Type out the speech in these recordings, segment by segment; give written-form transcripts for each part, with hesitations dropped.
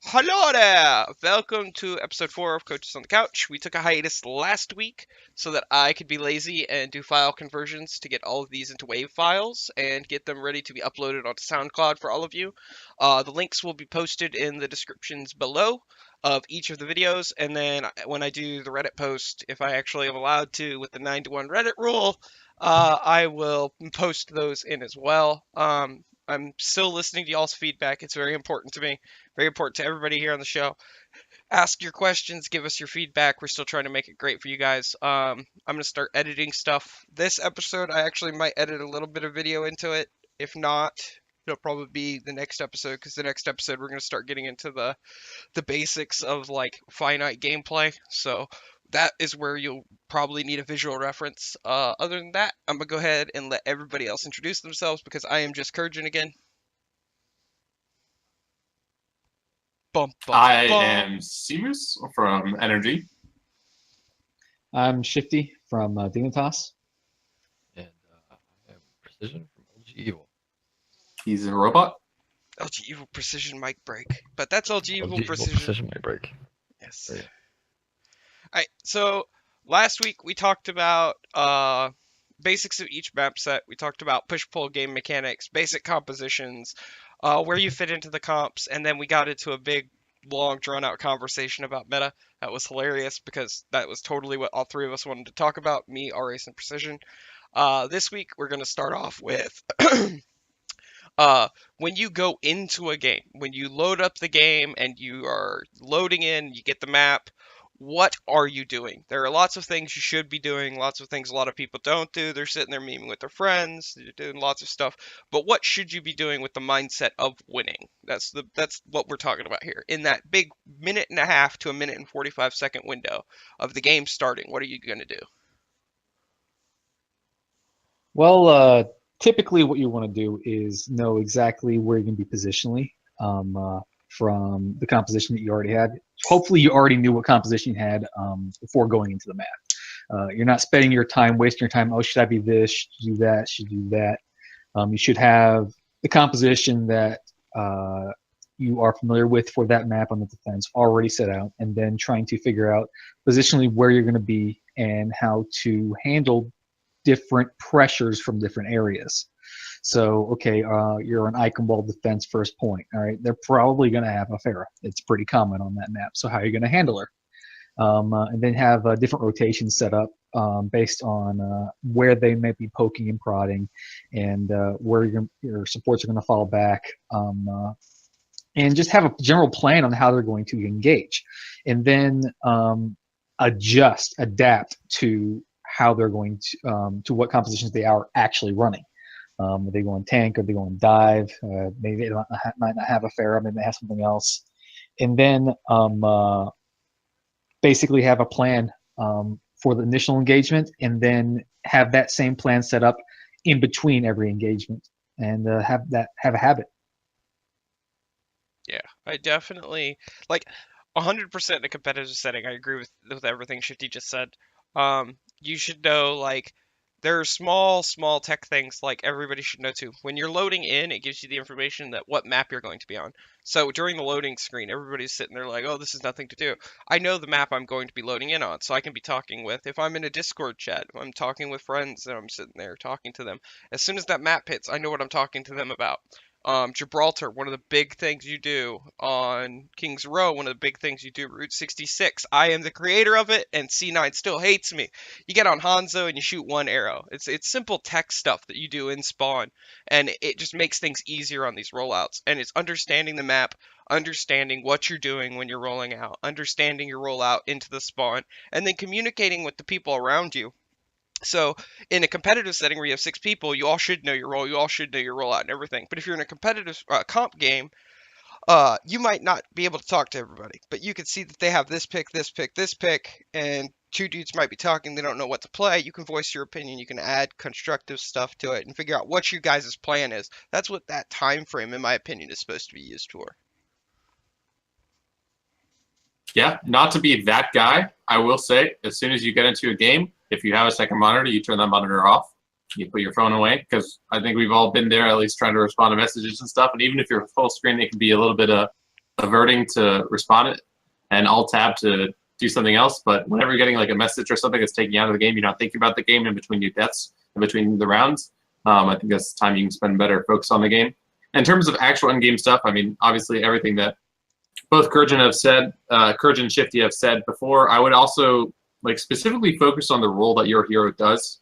Hello there! Welcome to episode 4 of Coaches on the Couch. We took a hiatus last week so that I could be lazy and do file conversions to get all of these into WAV files and get them ready to be uploaded onto SoundCloud for all of you. The links will be posted in the descriptions below of each of the videos, and then when I do the Reddit post, if I actually am allowed to with the 9-to-1 Reddit rule, I will post those in as well. I'm still listening to y'all's feedback. It's very important to me. Very important to everybody here on the show. Ask your questions, give us your feedback. We're still trying to make it great for you guys. I'm gonna start editing stuff. This episode, I actually might edit a little bit of video into it. If not, it'll probably be the next episode because the next episode we're gonna start getting into the basics of like finite gameplay. So that is where you'll probably need a visual reference. Other than that, I'm gonna go ahead and let everybody else introduce themselves because I am just Kurjun again. Bum bum I bum. am Seamoose from NRG. I'm Shifty from Dignitas. And I am Precision from LG Evil. He's a robot. LG Evil Precision mic break. But that's LG Evil LG Evil Precision. Precision might break. Yes. Oh, yeah. Alright, so last week we talked about basics of each map set. We talked about push-pull game mechanics, basic compositions, where you fit into the comps, and then we got into a big, long, drawn-out conversation about meta. That was hilarious because that was totally what all three of us wanted to talk about, me, Aurace, and Precision. This week we're going to start off with when you go into a game, when you load up the game and you are loading in, you get the map, what are you doing? There are lots of things you should be doing, lots of things a lot of people don't do. They're sitting there memeing with their friends, they're doing lots of stuff. But what should you be doing with the mindset of winning? That's what we're talking about here. In that big minute and a half to a minute and 45-second window of the game starting, what are you going to do? Well, typically what you want to do is know exactly where you're going to be positionally from the composition that you already had. Hopefully you already knew what composition you had before going into the map. You're not spending your time, wasting your time, oh, should I be this, should I do that, should I do that. You should have the composition that you are familiar with for that map on the defense already set out, and then trying to figure out positionally where you're going to be and how to handle different pressures from different areas. So, okay, you're an icon wall defense first point. All right, they're probably going to have a Pharah. It's pretty common on that map. So how are you going to handle her? And then have different rotations set up based on where they may be poking and prodding, and where your supports are going to fall back. And just have a general plan on how they're going to engage, and then adapt to how they're going to what compositions they are actually running. Are they going tank? Are they going dive? Maybe they might not have a Pharah. Maybe they have something else. And then basically have a plan for the initial engagement, and then have that same plan set up in between every engagement, and have a habit. Yeah, I definitely like 100% in a competitive setting. I agree with everything Shifty just said. You should know like there are small tech things like everybody should know too. When you're loading in, it gives you the information that what map you're going to be on. So during the loading screen, everybody's sitting there like, oh, this is nothing to do. I know the map I'm going to be loading in on, so I can be talking with, if I'm in a Discord chat, if I'm talking with friends and I'm sitting there talking to them. As soon as that map hits, I know what I'm talking to them about. Gibraltar, one of the big things you do on King's Row, one of the big things you do, Route 66. I am the creator of it, and C9 still hates me. You get on Hanzo and you shoot one arrow. It's simple tech stuff that you do in spawn, and it just makes things easier on these rollouts. And it's understanding the map, understanding what you're doing when you're rolling out, understanding your rollout into the spawn, and then communicating with the people around you. So in a competitive setting where you have 6 people, you all should know your role, you all should know your rollout and everything. But if you're in a competitive comp game, you might not be able to talk to everybody, but you can see that they have this pick, this pick, this pick, and 2 dudes might be talking, they don't know what to play. You can voice your opinion, you can add constructive stuff to it and figure out what your guys' plan is. That's what that time frame, in my opinion, is supposed to be used for. Yeah, not to be that guy, I will say, as soon as you get into a game, if you have a second monitor, you turn that monitor off. You put your phone away, because I think we've all been there, at least trying to respond to messages and stuff. And even if you're full screen, it can be a little bit averting to respond it and alt tab to do something else. But whenever you're getting like a message or something that's taking you out of the game, you're not thinking about the game in between your deaths, in between the rounds. I think that's the time you can spend better focus on the game. In terms of actual in-game stuff, I mean, obviously everything that both Kurjun have said, Kurjun and Shifty have said before, I would also like specifically focus on the role that your hero does.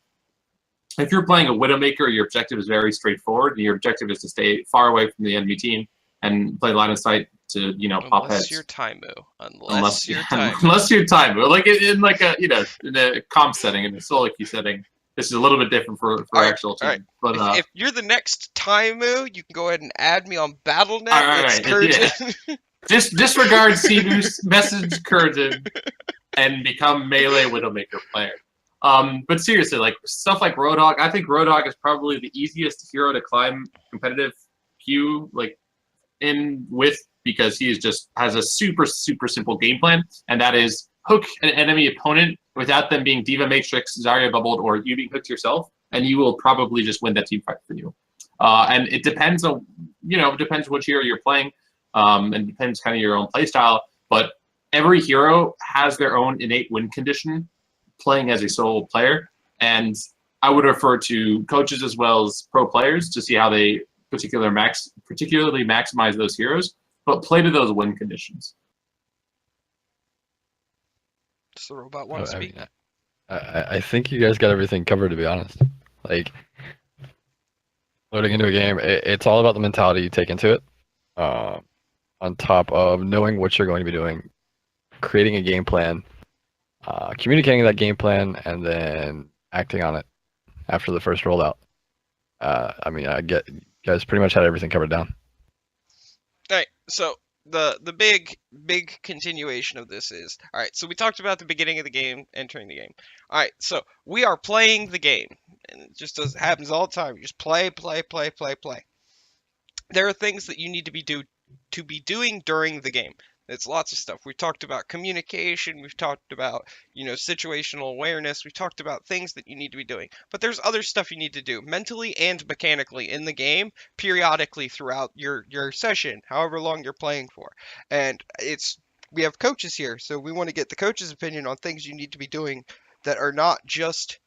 If you're playing a Widowmaker, your objective is very straightforward. And your objective is to stay far away from the enemy team and play line of sight to, you know, pop heads. Unless you're Taimu. Unless you're Taimu. Unless you're Taimu. Like in like a, you know, in a comp setting, in a solo queue setting. This is a little bit different for actual team. Right. But if you're the next Taimu, you can go ahead and add me on BattleNet. Right. Kurjun. Just disregard Seamoose, message Kurjun, and become melee Widowmaker player. But seriously, like stuff like Roadhog, I think Roadhog is probably the easiest hero to climb competitive queue like in with, because he is just has a super simple game plan, and that is hook an enemy opponent without them being Diva Matrix, Zarya bubbled, or you being hooked yourself, and you will probably just win that team fight for you. And it depends on, you know, it depends which hero you're playing, and depends kind of your own play style. But every hero has their own innate win condition playing as a solo player, and I would refer to coaches as well as pro players to see how they particularly maximize those heroes, but play to those win conditions. Does the robot want to speak? I think you guys got everything covered, to be honest. Like, loading into a game, it's all about the mentality you take into it, on top of knowing what you're going to be doing, creating a game plan, communicating that game plan, and then acting on it after the first rollout. I mean, you guys pretty much had everything covered down. All right, so the big continuation of this is, all right, so we talked about the beginning of the game, entering the game. All right, so we are playing the game, and it just happens all the time. You just play. There are things that you need to be doing during the game. It's lots of stuff. We've talked about communication. We've talked about, you know, situational awareness. We've talked about things that you need to be doing. But there's other stuff you need to do mentally and mechanically in the game, periodically throughout your session, however long you're playing for. And we have coaches here, so we want to get the coach's opinion on things you need to be doing that are not just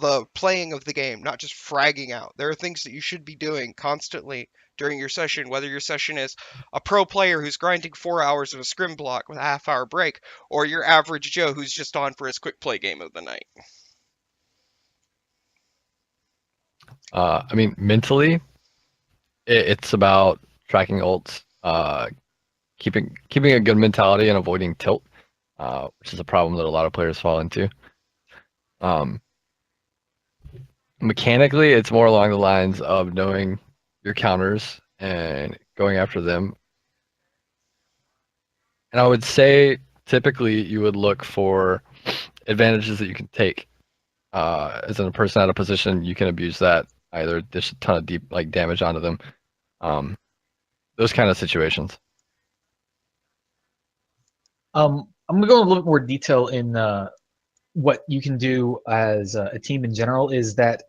the playing of the game, not just fragging out. There are things that you should be doing constantly during your session, whether your session is a pro player who's grinding 4 hours of a scrim block with a half-hour break, or your average Joe who's just on for his quick play game of the night. I mean, mentally, it's about tracking ults, keeping a good mentality and avoiding tilt, which is a problem that a lot of players fall into. Mechanically, it's more along the lines of knowing your counters and going after them. And I would say typically you would look for advantages that you can take. As in a person out of position, you can abuse that, either dish a ton of deep damage onto them. Those kind of situations. I'm gonna go in a little bit more detail in what you can do as a team in general. Is that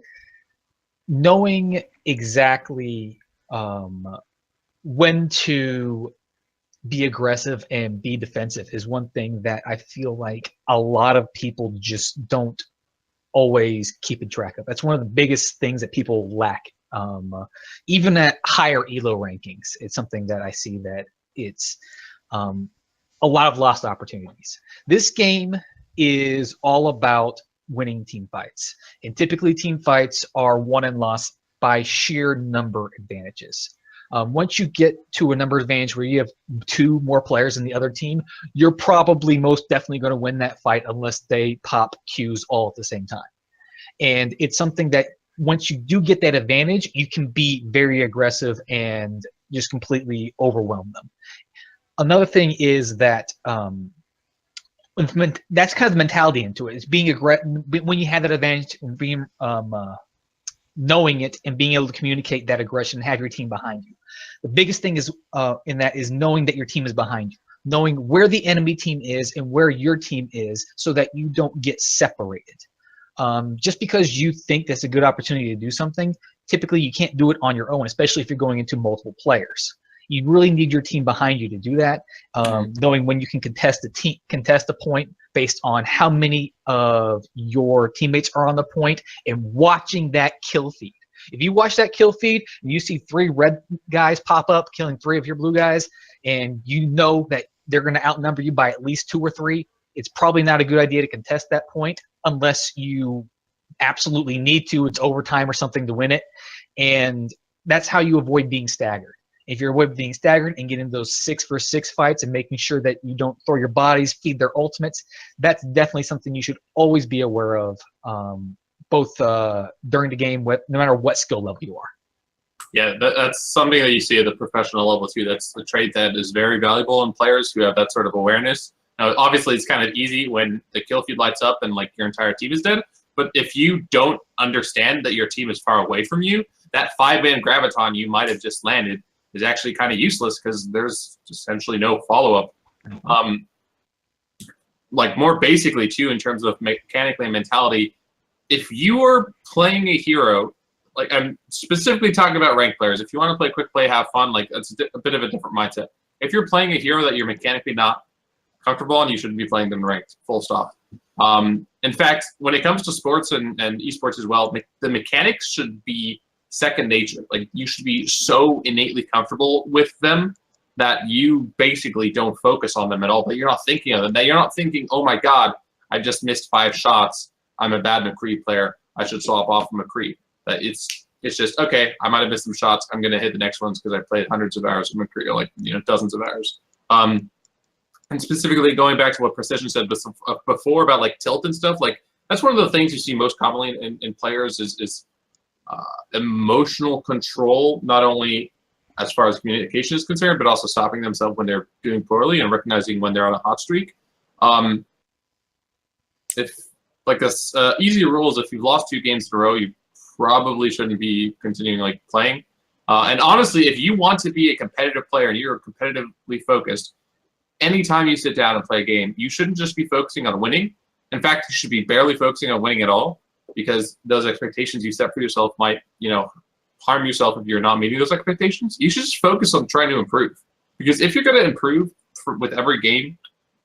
knowing exactly when to be aggressive and be defensive is one thing that I feel like a lot of people just don't always keep in track of. That's one of the biggest things that people lack. Even at higher ELO rankings, it's something that I see that it's a lot of lost opportunities. This game is all about winning team fights, and typically team fights are won and lost by sheer number advantages. Once you get to a number advantage where you have 2 more players than the other team, you're probably most definitely going to win that fight unless they pop Qs all at the same time. And it's something that once you do get that advantage, you can be very aggressive and just completely overwhelm them. Another thing is that that's kind of the mentality into it. It's being aggressive when you have that advantage, and being knowing it and being able to communicate that aggression and have your team behind you. The biggest thing is in that is knowing that your team is behind you, knowing where the enemy team is and where your team is, so that you don't get separated. Just because you think that's a good opportunity to do something, typically you can't do it on your own, especially if you're going into multiple players. You really need your team behind you to do that. Knowing when you can contest a point based on how many of your teammates are on the point, and watching that kill feed. If you watch that kill feed and you see 3 red guys pop up, killing 3 of your blue guys, and you know that they're going to outnumber you by at least 2 or 3, it's probably not a good idea to contest that point unless you absolutely need to. It's overtime or something to win it. And that's how you avoid being staggered. If you're avoiding being staggered and getting those 6-for-6 fights and making sure that you don't throw your bodies, feed their ultimates, that's definitely something you should always be aware of, both during the game, no matter what skill level you are. Yeah, that's something that you see at the professional level too. That's the trait that is very valuable in players who have that sort of awareness. Now, obviously, it's kind of easy when the kill feed lights up and like your entire team is dead. But if you don't understand that your team is far away from you, that 5-man graviton you might have just landed is actually kind of useless because there's essentially no follow-up. Like more basically too, in terms of mechanically and mentality, if you are playing a hero, like I'm specifically talking about ranked players, if you want to play quick play, have fun, like that's a bit of a different mindset. If you're playing a hero that you're mechanically not comfortable on, you shouldn't be playing them ranked, full stop. In fact, when it comes to sports and esports as well, the mechanics should be second nature. Like you should be so innately comfortable with them that you basically don't focus on them at all, but you're not thinking of them. That you're not thinking, oh my God, I just missed 5 shots. I'm a bad McCree player. I should swap off from McCree. That it's just, okay, I might have missed some shots. I'm going to hit the next ones because I played hundreds of hours of McCree, or like, dozens of hours. And specifically going back to what Precision said before about like tilt and stuff, like that's one of the things you see most commonly in players is emotional control, not only as far as communication is concerned, but also stopping themselves when they're doing poorly and recognizing when they're on a hot streak. If like this easy rule is if you've lost 2 games in a row, you probably shouldn't be continuing like playing. And honestly, if you want to be a competitive player and you're competitively focused, anytime you sit down and play a game, you shouldn't just be focusing on winning. In fact, you should be barely focusing on winning at all, because those expectations you set for yourself might, harm yourself if you're not meeting those expectations. You should just focus on trying to improve. Because if you're going to improve with every game,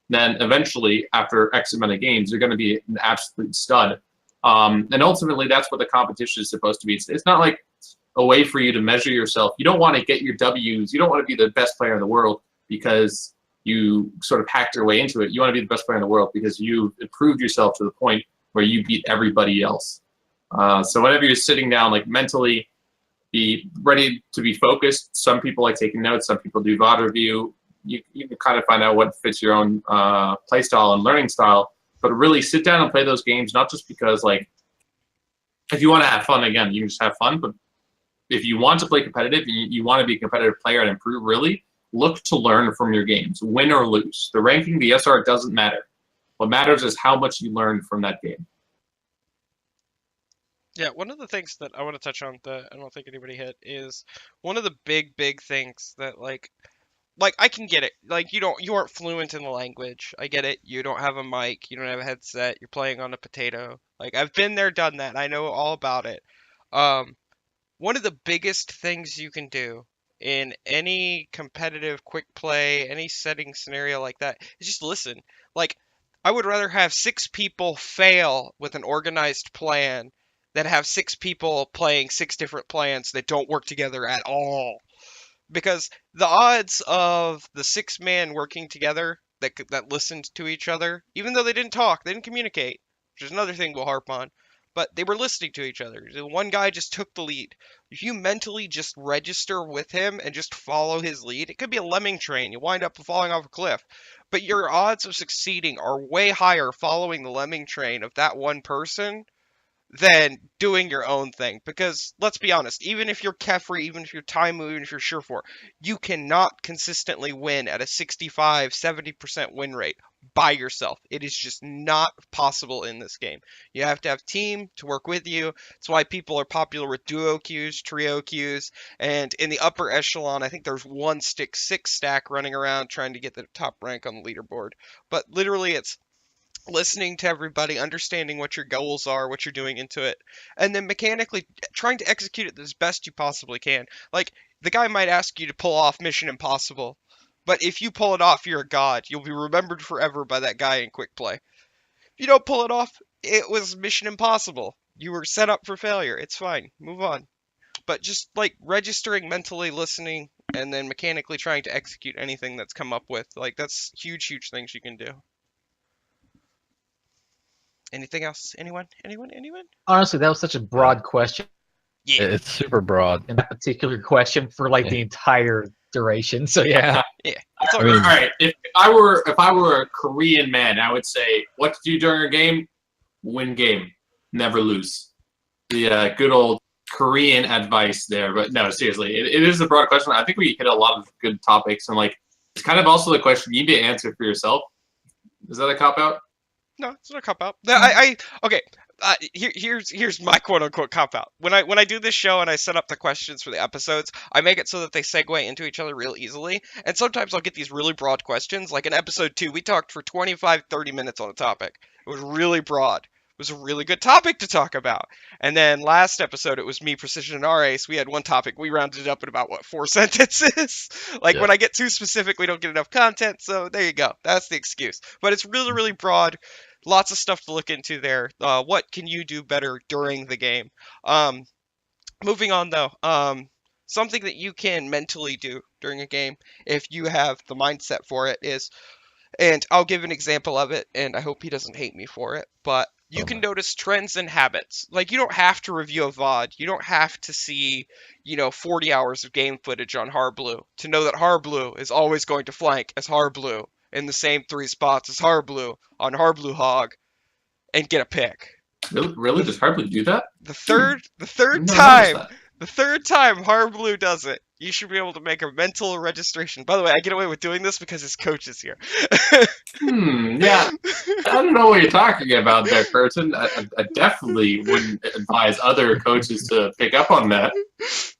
then eventually, after X amount of games, you're going to be an absolute stud. And ultimately, that's what the competition is supposed to be. It's not like a way for you to measure yourself. You don't want to get your W's. You don't want to be the best player in the world because you sort of hacked your way into it. You want to be the best player in the world because you've improved yourself to the point where you beat everybody else. So whenever you're sitting down, like mentally, be ready to be focused. Some people like taking notes. Some people do VOD review. You can kind of find out what fits your own play style and learning style. But really sit down and play those games, not just because, like, if you want to have fun, again, you can just have fun. But if you want to play competitive, you want to be a competitive player and improve, really, look to learn from your games, win or lose. The ranking, the SR, doesn't matter. What matters is how much you learn from that game. Yeah, one of the things that I want to touch on that I don't think anybody hit is one of the big things that like I can get it. Like you aren't fluent in the language. I get it. You don't have a mic, you don't have a headset, you're playing on a potato. Like I've been there, done that. I know all about it. One of the biggest things you can do in any competitive quick play, any setting scenario like that is just listen. Like I would rather have 6 people fail with an organized plan than have 6 people playing 6 different plans that don't work together at all. Because the odds of the 6 men working together that listened to each other, even though they didn't talk, they didn't communicate, which is another thing we'll harp on, but they were listening to each other. The one guy just took the lead. If you mentally just register with him and just follow his lead, it could be a lemming train. You wind up falling off a cliff. But your odds of succeeding are way higher following the lemming train of that one person than doing your own thing. Because let's be honest, even if you're Kefri, even if you're Taimu, even if you're Surefour, you cannot consistently win at a 65, 70% win rate by yourself. It is just not possible in this game. You have to have team to work with you. That's why people are popular with duo queues, trio queues, and in the upper echelon, I think there's 1-6 stack running around trying to get the top rank on the leaderboard. But literally it's listening to everybody, understanding what your goals are, what you're doing into it, and then mechanically trying to execute it as best you possibly can. Like, the guy might ask you to pull off Mission Impossible, but if you pull it off, you're a god. You'll be remembered forever by that guy in quick play. If you don't pull it off, it was Mission Impossible. You were set up for failure. It's fine. Move on. But just like registering, mentally listening, and then mechanically trying to execute anything that's come up with, like, that's huge things you can do. Anything else? Anyone? Honestly, that was such a broad question. Yeah. It's super broad. In that particular question for like the entire duration. So yeah. Yeah. It's all I mean- All right. If I were a Korean man, I would say what to do during a game: win game, never lose. The good old Korean advice there. But no, seriously, it is a broad question. I think we hit a lot of good topics, and like it's kind of also the question you need to answer for yourself. Is that a cop out? No, it's not a cop out. Okay. Here's my quote unquote cop out. When I do this show and I set up the questions for the episodes, I make it so that they segue into each other real easily. And sometimes I'll get these really broad questions. Like in episode 2, we talked for 25-30 minutes on a topic. It was really broad. It was a really good topic to talk about. And then last episode, it was me, Precision, and Aurace. We had one topic. We rounded it up in about, 4 sentences? Like, Yeah. when I get too specific, we don't get enough content. So there you go. That's the excuse. But it's really broad. Lots of stuff to look into there. What can you do better during the game? Moving on, though. Something that you can mentally do during a game, if you have the mindset for it, is, and I'll give an example of it, and I hope he doesn't hate me for it, but you can notice trends and habits. Like, you don't have to review a VOD. You don't have to see, 40 hours of game footage on Harblue to know that Harblue is always going to flank as Harblue in the same 3 spots as Harblue on Harblue Hog and get a pick. Really? Does Harblue do that? The third I've never time, noticed the third time Harblue does it, you should be able to make a mental registration. By the way, I get away with doing this because his coach is here. that. Yeah. I don't know what you're talking about there, Curtin. I definitely wouldn't advise other coaches to pick up on that.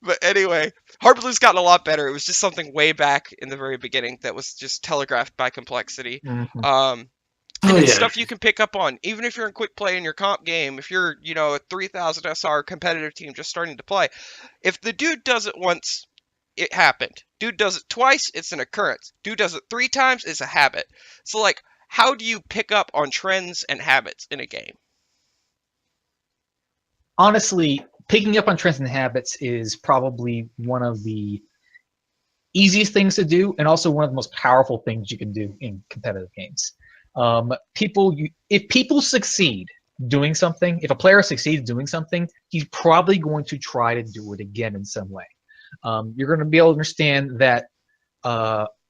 But anyway, Harblue's gotten a lot better. It was just something way back in the very beginning that was just telegraphed by complexity. Mhm. And Oh, it's yeah. stuff you can pick up on, even if you're in quick play in your comp game. If you're, a 3000 SR competitive team just starting to play, if the dude does it once, it happened. Dude does it twice, it's an occurrence. Dude does it 3 times, it's a habit. So, like, how do you pick up on trends and habits in a game? Honestly, picking up on trends and habits is probably one of the easiest things to do, and also one of the most powerful things you can do in competitive games. If people succeed doing something, if a player succeeds doing something, he's probably going to try to do it again in some way. You're going to be able to understand that,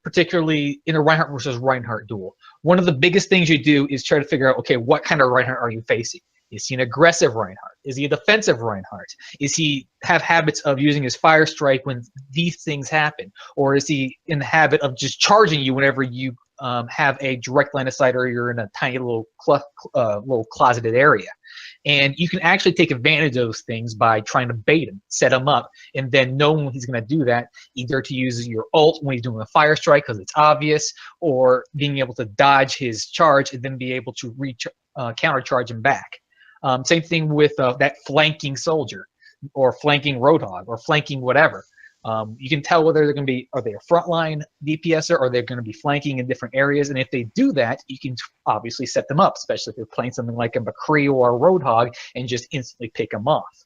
particularly in a Reinhardt versus Reinhardt duel, one of the biggest things you do is try to figure out, okay, what kind of Reinhardt are you facing? Is he an aggressive Reinhardt? Is he a defensive Reinhardt? Is he have habits of using his fire strike when these things happen? Or is he in the habit of just charging you whenever you have a direct line of sight or you're in a tiny little closeted area? And you can actually take advantage of those things by trying to bait him, set him up, and then knowing when he's going to do that, either to use your ult when he's doing a fire strike because it's obvious, or being able to dodge his charge and then be able to counter charge him back. Same thing with that flanking soldier, or flanking Roadhog, or flanking whatever. You can tell whether they're going to be, are they a frontline DPSer, or they're going to be flanking in different areas. And if they do that, you can obviously set them up, especially if you're playing something like a McCree or a Roadhog, and just instantly pick them off.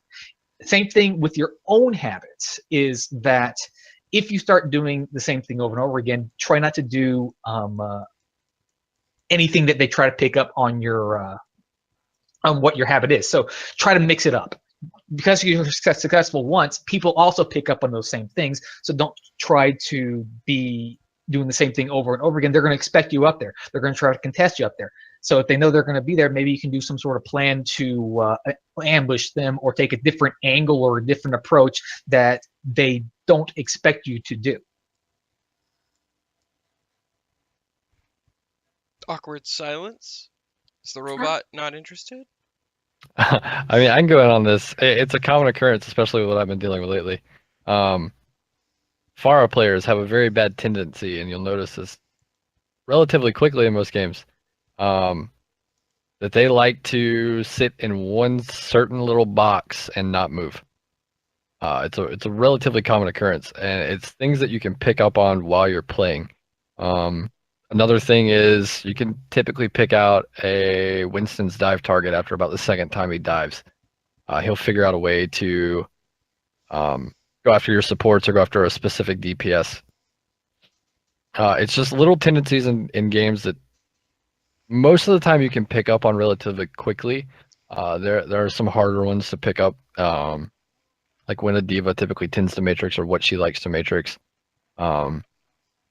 Same thing with your own habits, is that if you start doing the same thing over and over again, try not to do anything that they try to pick up on your on what your habit is. So try to mix it up. Because you're successful once, people also pick up on those same things. So don't try to be doing the same thing over and over again. They're going to expect you up there. They're going to try to contest you up there. So if they know they're going to be there, maybe you can do some sort of plan to ambush them, or take a different angle or a different approach that they don't expect you to do. Awkward silence. Is the robot not interested? I mean, I can go in on this. It's a common occurrence, especially with what I've been dealing with lately. Pharah players have a very bad tendency, and you'll notice this relatively quickly in most games, that they like to sit in one certain little box and not move. It's a relatively common occurrence, and it's things that you can pick up on while you're playing. Another thing is you can typically pick out a Winston's dive target after about the second time he dives. He'll figure out a way to go after your supports or go after a specific DPS. It's just little tendencies in games that most of the time you can pick up on relatively quickly. There are some harder ones to pick up, like when a diva typically tends to matrix or what she likes to matrix,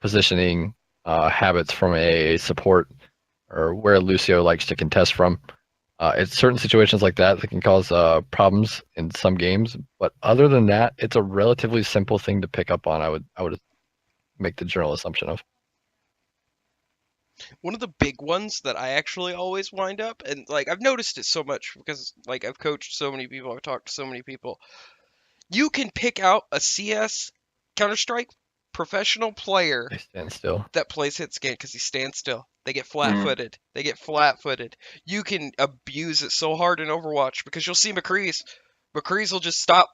positioning, habits from a support, or where Lucio likes to contest from. It's certain situations like that that can cause problems in some games, but other than that, it's a relatively simple thing to pick up on. I would make the general assumption of. One of the big ones that I actually always wind up, and like I've noticed it so much because like I've coached so many people, I've talked to so many people. You can pick out a CS Counter-Strike professional player They stand still. that plays hit scan because he stands still. They get flat-footed. They get flat-footed. You can abuse it so hard in Overwatch because you'll see McCree's. McCree's will just stop.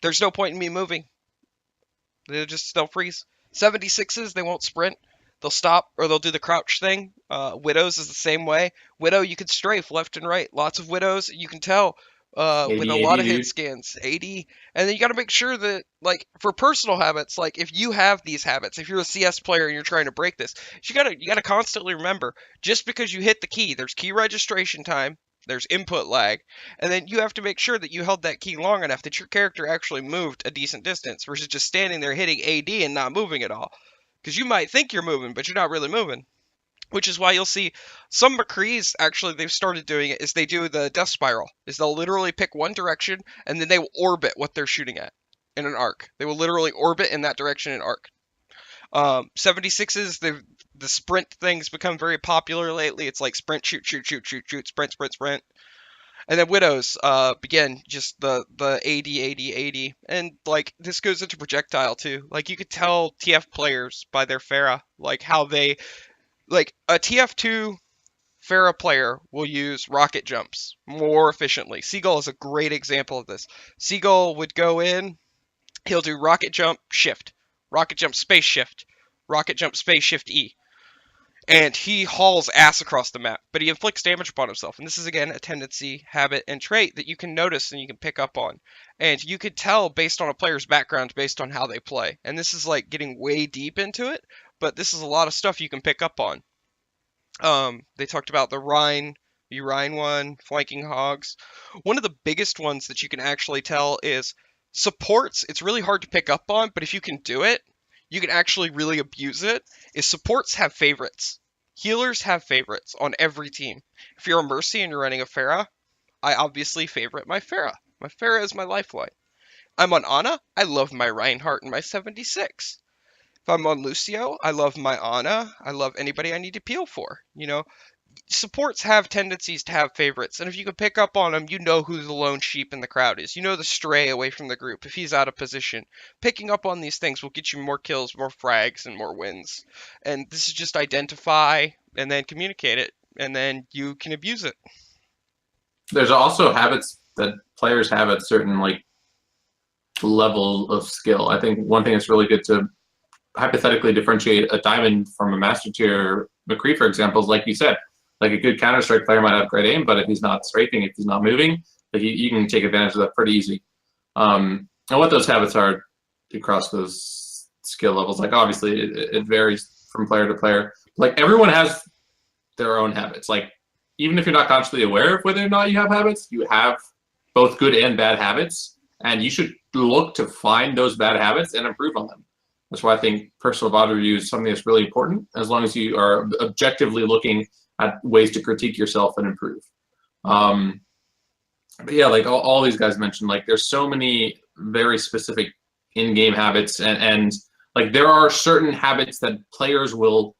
There's no point in me moving. They'll freeze. 76s, they won't sprint. They'll stop or they'll do the crouch thing. Widows is the same way. Widow, you can strafe left and right. Lots of Widows, you can tell with a lot of hit scans. 80. And then you got to make sure that, like, for personal habits, like if you have these habits, if you're a CS player and you're trying to break this, you gotta constantly remember, just because you hit the key, there's key registration time, there's input lag, and then you have to make sure that you held that key long enough that your character actually moved a decent distance versus just standing there hitting AD and not moving at all. Because you might think you're moving, but you're not really moving. Which is why you'll see some McCrees, actually, they've started doing it, is they do the death spiral. Is they'll literally pick one direction, and then they will orbit what they're shooting at in an arc. They will literally orbit in that direction in arc. 76s, the sprint thing's become very popular lately. It's like sprint, shoot, shoot, shoot, shoot, shoot, sprint, sprint, sprint. And then Widows, again, just the 80, 80, 80. And, like, this goes into projectile, too. Like, you could tell TF players by their Pharah, like, how they, like, a TF2 Pharah player will use rocket jumps more efficiently. Seagull is a great example of this. Seagull would go in, he'll do rocket jump, shift, rocket jump, space shift, rocket jump, space shift E. And he hauls ass across the map, but he inflicts damage upon himself. And this is, again, a tendency, habit, and trait that you can notice and you can pick up on. And you could tell based on a player's background, based on how they play. And this is, like, getting way deep into it, but this is a lot of stuff you can pick up on. They talked about the Rhine one, flanking hogs. One of the biggest ones that you can actually tell is supports. It's really hard to pick up on, but if you can do it, you can actually really abuse it, is supports have favorites. Healers have favorites on every team. If you're a Mercy and you're running a Pharah, I obviously favorite my Pharah. My Pharah is my lifeline. I'm on Ana, I love my Reinhardt and my 76. If I'm on Lucio, I love my Ana. I love anybody I need to peel for. You know, supports have tendencies to have favorites, and if you can pick up on them, you know who the lone sheep in the crowd is. You know the stray away from the group if he's out of position. Picking up on these things will get you more kills, more frags, and more wins. And this is just identify and then communicate it, and then you can abuse it. There's also habits that players have at certain like level of skill. I think one thing that's really good to hypothetically differentiate a diamond from a master tier McCree, for example, is like you said, like a good Counter-Strike player might have great aim, but if he's not strafing, if he's not moving, like you can take advantage of that pretty easy. And what those habits are across those skill levels, like obviously it varies from player to player. Like everyone has their own habits. Like even if you're not consciously aware of whether or not you have habits, you have both good and bad habits, and you should look to find those bad habits and improve on them. That's why I think personal VOD review is something that's really important, as long as you are objectively looking at ways to critique yourself and improve. But yeah, like all these guys mentioned, like there's so many very specific in-game habits, and like there are certain habits that players will,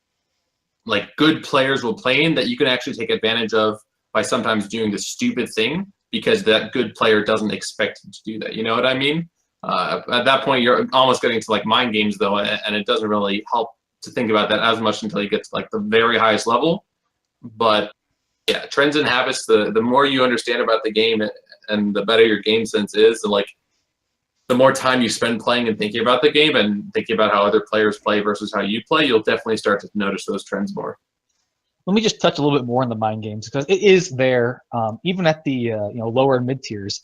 like good players will play in that you can actually take advantage of by sometimes doing the stupid thing because that good player doesn't expect you to do that. You know what I mean? At that point, you're almost getting to like mind games though, and it doesn't really help to think about that as much until you get to like the very highest level. But yeah, trends and habits, the more you understand about the game and the better your game sense is, and like the more time you spend playing and thinking about the game and thinking about how other players play versus how you play, you'll definitely start to notice those trends more. Let me just touch a little bit more on the mind games because it is there, even at the lower and mid tiers.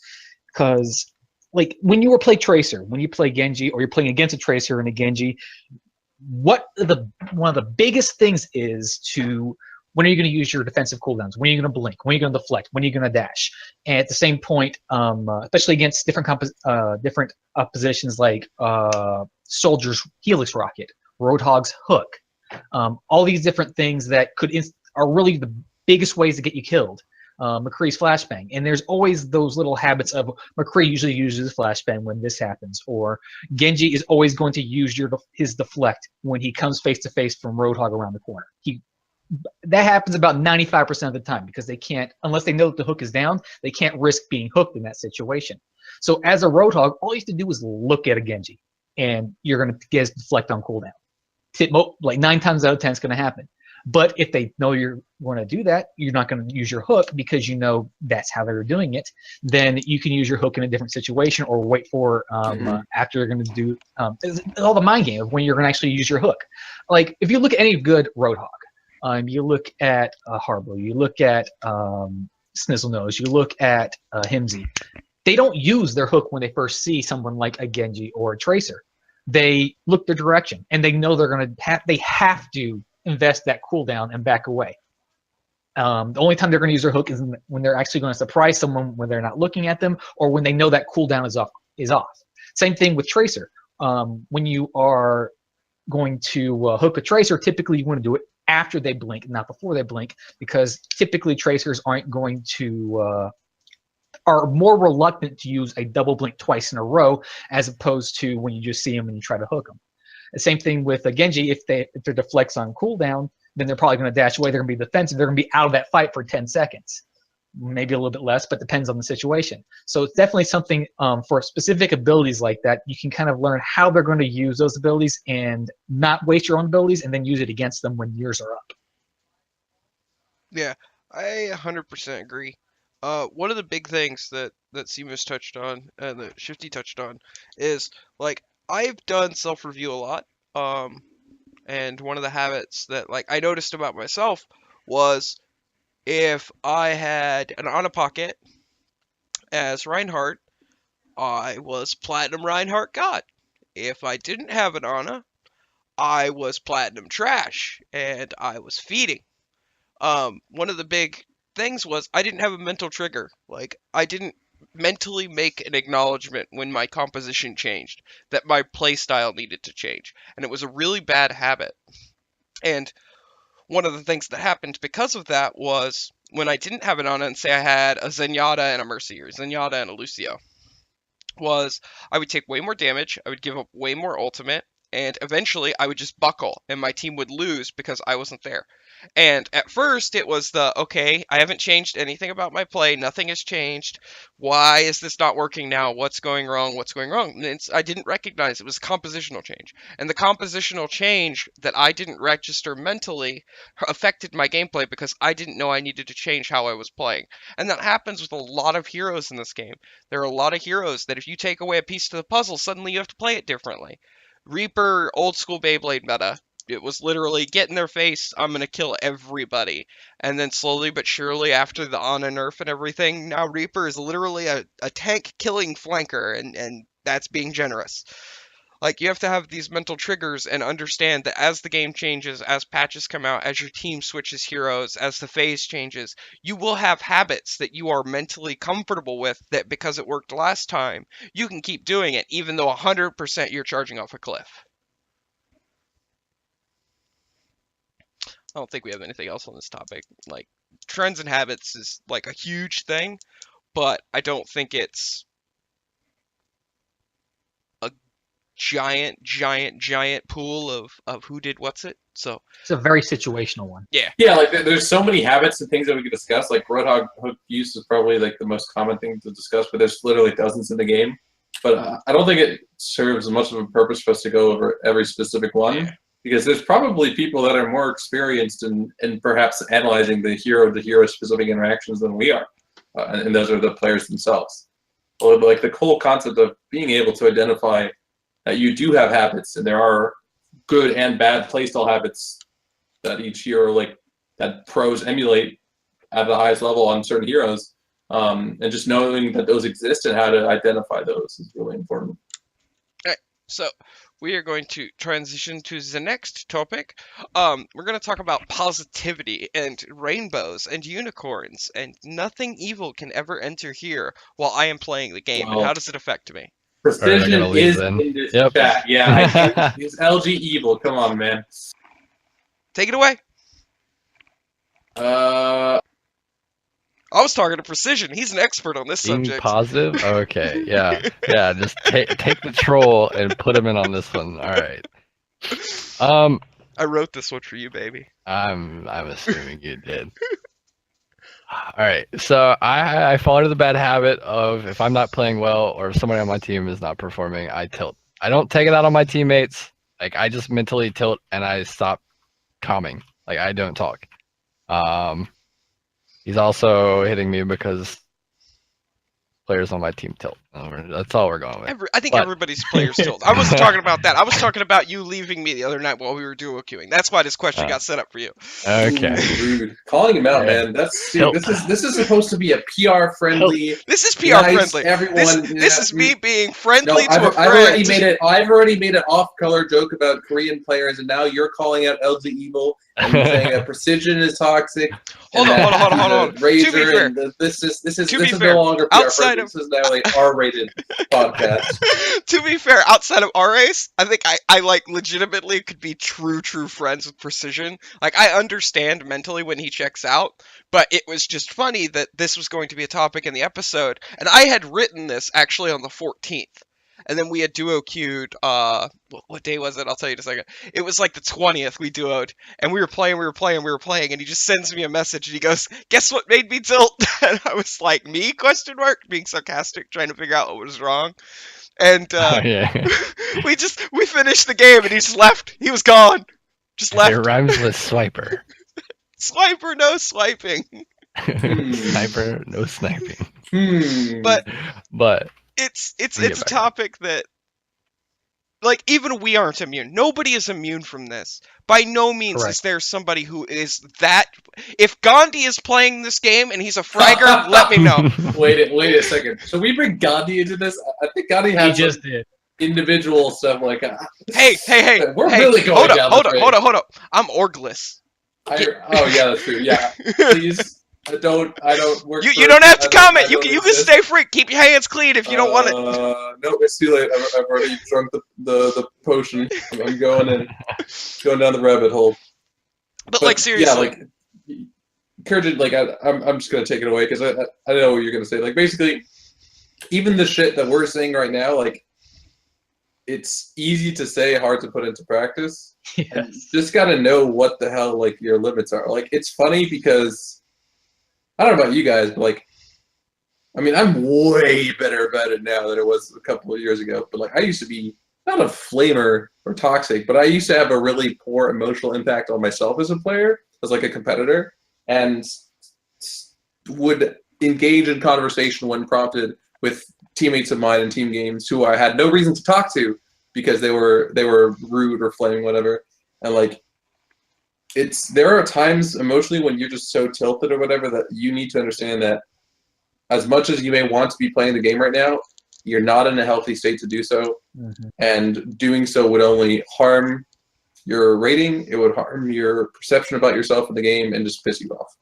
Because like when you play Tracer, when you play Genji, or you're playing against a Tracer and a Genji, one of the biggest things is to when are you going to use your defensive cooldowns? When are you going to blink? When are you going to deflect? When are you going to dash? And at the same point, especially against different positions like Soldier's Helix Rocket, Roadhog's Hook, all these different things that are really the biggest ways to get you killed. McCree's Flashbang. And there's always those little habits of McCree usually uses Flashbang when this happens, or Genji is always going to use his deflect when he comes face to face from Roadhog around the corner. That happens about 95% of the time because they can't, unless they know that the hook is down, they can't risk being hooked in that situation. So as a Roadhog, all you have to do is look at a Genji, and you're going to get his deflect on cooldown. Like 9 times out of 10 it's going to happen. But if they know you're going to do that, you're not going to use your hook because you know that's how they're doing it. Then you can use your hook in a different situation, or wait for after they're going to do all the mind game of when you're going to actually use your hook. Like if you look at any good Roadhog, you look at Harbo, you look at Snizzlenose, you look at Himsy. They don't use their hook when they first see someone like a Genji or a Tracer. They look their direction, and they know they're going to they have to invest that cooldown and back away. The only time they're going to use their hook is when they're actually going to surprise someone when they're not looking at them, or when they know that cooldown is off. Same thing with Tracer. When you are going to hook a Tracer, typically you want to do it after they blink, not before they blink, because typically Tracers aren't going to are more reluctant to use a double blink twice in a row, as opposed to when you just see them and you try to hook them. The same thing with a Genji. If their deflects on cooldown, then they're probably going to dash away. They're going to be defensive. They're going to be out of that fight for 10 seconds. Maybe a little bit less, but depends on the situation. So it's definitely something for specific abilities like that. You can kind of learn how they're going to use those abilities and not waste your own abilities, and then use it against them when yours are up. Yeah, I 100% agree. One of the big things that Seamoose touched on and that Shifty touched on is, like, I've done self-review a lot, and one of the habits that, like, I noticed about myself was if I had an Ana pocket as Reinhardt, I was Platinum Reinhardt God. If I didn't have an Ana, I was Platinum Trash, and I was feeding. One of the big things was I didn't have a mental trigger. Like, I didn't mentally make an acknowledgement when my composition changed that my playstyle needed to change, and it was a really bad habit. And one of the things that happened because of that was when I didn't have an Ana, and say I had a Zenyatta and a Mercy, or Zenyatta and a Lucio, was I would take way more damage, I would give up way more ultimate, and eventually I would just buckle, and my team would lose because I wasn't there. And at first it was okay, I haven't changed anything about my play, nothing has changed, why is this not working now, what's going wrong, and I didn't recognize it was a compositional change. And the compositional change that I didn't register mentally affected my gameplay because I didn't know I needed to change how I was playing. And that happens with a lot of heroes in this game. There are a lot of heroes that if you take away a piece to the puzzle, suddenly you have to play it differently. Reaper, old school Beyblade meta. It was literally get in their face, I'm going to kill everybody. And then slowly but surely after the Ana nerf and everything, now Reaper is literally a tank killing flanker, and that's being generous. Like, you have to have these mental triggers and understand that as the game changes, as patches come out, as your team switches heroes, as the phase changes, you will have habits that you are mentally comfortable with that because it worked last time, you can keep doing it even though 100% you're charging off a cliff. I don't think we have anything else on this topic. Like, trends and habits is like a huge thing, but I don't think it's a giant pool of who did what's it. So it's a very situational one. Yeah, like there's so many habits and things that we could discuss. Like Roadhog hook use is probably like the most common thing to discuss, but there's literally dozens in the game. But I don't think it serves much of a purpose for us to go over every specific one. Yeah. Because there's probably people that are more experienced in perhaps analyzing the hero-to-hero specific interactions than we are. And those are the players themselves. Or like the whole concept of being able to identify that you do have habits, and there are good and bad playstyle habits that each hero, like that pros emulate at the highest level on certain heroes, and just knowing that those exist and how to identify those is really important. So we are going to transition to the next topic. We're going to talk about positivity and rainbows and unicorns, and nothing evil can ever enter here while I am playing the game. And Well, how does it affect me? Precision leave is then. in this Yep. chat. Yeah, it's LG evil. Come on, man. Take it away. I was talking to Precision. He's an expert on this Being subject. positive? Okay, yeah. Just take the troll and put him in on this one. All right. I wrote this one for you, baby. I'm assuming you did. All right. So I fall into the bad habit of if I'm not playing well or if somebody on my team is not performing, I tilt. I don't take it out on my teammates. Like I just mentally tilt and I stop calming. Like I don't talk. He's also hitting me because players on my team tilt. That's all we're going with. I think everybody's players tilt. I wasn't talking about that. I was talking about you leaving me the other night while we were duo queuing. That's why this question got set up for you. Okay. Ooh, rude. Calling him out, man. This is supposed to be a PR friendly. This is PR nice, friendly. Everyone. This is me being friendly to I've a friend. I've already made an off-color joke about Korean players, and now you're calling out LG evil and saying that Precision is toxic. Hold on. Razer, To be fair, this is fair, no longer PR friendly. This is now an R-rated podcast. To be fair, outside of Aurace, I think I like legitimately could be true friends with Precision. Like I understand mentally when he checks out, but it was just funny that this was going to be a topic in the episode, and I had written this actually on the 14th. And then we had duo queued, what day was it? I'll tell you in a second. It was like the 20th we duoed, and we were playing, and he just sends me a message, and he goes, guess what made me tilt? And I was like, me? Question mark? Being sarcastic, trying to figure out what was wrong. And we finished the game, and he just left. He was gone. Just left. It rhymes with swiper. Swiper, no swiping. Sniper, no sniping. But it's a topic that, like, even we aren't immune. Nobody is immune from this. By no means is there somebody who is that. If Gandhi is playing this game and he's a fragger, let me know. Wait a second. Should we bring Gandhi into this? I think Gandhi has individual stuff like. Hey! We're really going down the train. Hold up. I'm Orgless. Oh yeah, that's true. Yeah, please. I don't work. You don't have to comment. You can stay free. Keep your hands clean if you don't want it. No, it's too late. I've already drunk the potion. I'm going down the rabbit hole. But like seriously, yeah, like Kurjun, like I'm just gonna take it away because I know what you're gonna say. Like basically, even the shit that we're saying right now, like it's easy to say, hard to put into practice. Yes. And you just gotta know what the hell like your limits are. Like it's funny because. I don't know about you guys, but like, I mean, I'm way better about it now than it was a couple of years ago. But like, I used to be not a flamer or toxic, but I used to have a really poor emotional impact on myself as a player, as like a competitor, and would engage in conversation when prompted with teammates of mine in team games who I had no reason to talk to because they were rude or flaming, whatever, and like. There are times emotionally when you're just so tilted or whatever that you need to understand that as much as you may want to be playing the game right now, you're not in a healthy state to do so. Mm-hmm. And doing so would only harm your rating, it would harm your perception about yourself in the game and just piss you off.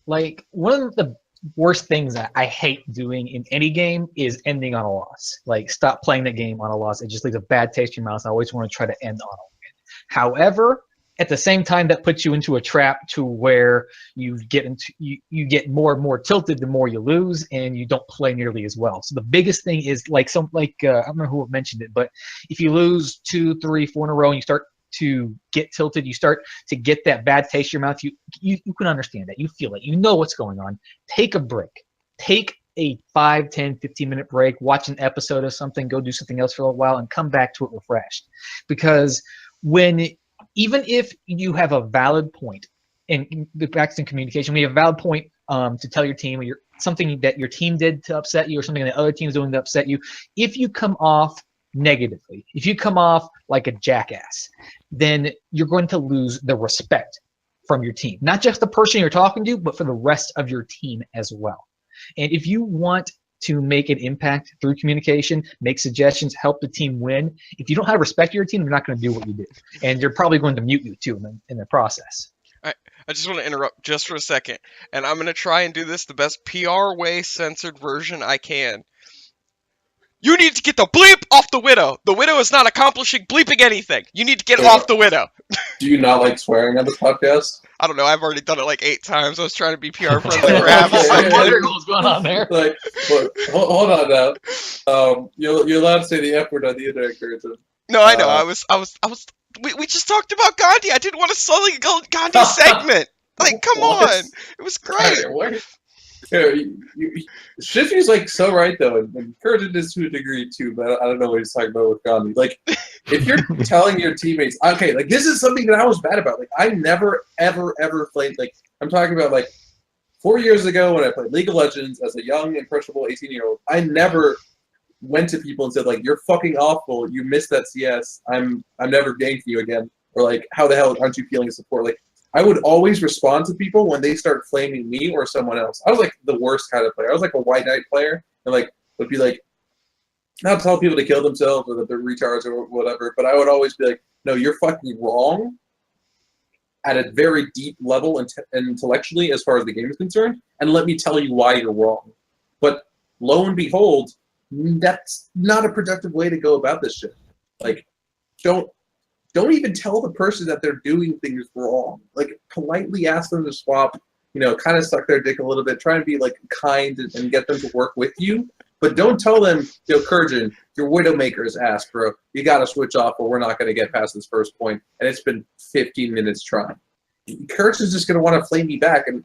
Like, one of the worst things that I hate doing in any game is ending on a loss. Like, stop playing the game on a loss. It just leaves a bad taste in your mouth. I always want to try to end on a win. However, at the same time, that puts you into a trap to where you get more and more tilted the more you lose, and you don't play nearly as well. So the biggest thing is I don't know who mentioned it, but if you lose 2, 3, 4 in a row and you start to get tilted, you start to get that bad taste in your mouth. You can understand that. You feel it. You know what's going on. Take a break. Take a 5, 10, 15-minute break. Watch an episode of something. Go do something else for a little while and come back to it refreshed. Because even if you have a valid point, and back to communication, we have a valid point to tell your team, or something that your team did to upset you, or something that other team's doing to upset you, if you come off negatively, if you come off like a jackass, then you're going to lose the respect from your team. Not just the person you're talking to, but for the rest of your team as well. And if you want to make an impact through communication, make suggestions, help the team win, if you don't have respect for your team, they're not going to do what you do. And they're probably going to mute you too in the process. I just want to interrupt just for a second, and I'm going to try and do this the best PR way censored version I can. You need to get the bleep off the widow. The widow is not accomplishing bleeping anything. You need to get off the widow. Do you not like swearing on this podcast? I don't know. I've already done it like 8 times. I was trying to be PR friendly for half a Okay. second. What's going on there? Like, look, hold on now. You're allowed to say the F word on the internet, Kurjun. No, I know. We just talked about Gandhi. I didn't want to sully Gandhi segment. Like, come What? on. It was great. Shifty's like so right though, and Kurjun is to a degree too, but I don't know what he's talking about with Gandhi. Like, if you're telling your teammates, okay, like this is something that I was bad about. Like, I never, ever played. Like, I'm talking about like 4 years ago when I played League of Legends as a young, impressionable 18-year-old. I never went to people and said like, "You're fucking awful. You missed that CS. I'm never ganking you again." Or like, "How the hell aren't you feeling support?" Like, I would always respond to people when they start flaming me or someone else. I was like the worst kind of player. I was like a white knight player, and like would be like, not tell people to kill themselves or that they're retards or whatever, but I would always be like, "No, you're fucking wrong," at a very deep level intellectually as far as the game is concerned, and let me tell you why you're wrong. But lo and behold, that's not a productive way to go about this shit. Like, don't even tell the person that they're doing things wrong. Like, politely ask them to swap, kind of suck their dick a little bit, try and be like kind and get them to work with you. But don't tell them, Kurjun, your Widowmaker's ass, bro. You got to switch off or we're not going to get past this first point. And it's been 15 minutes trying. Kurjun's just going to want to flame me back, and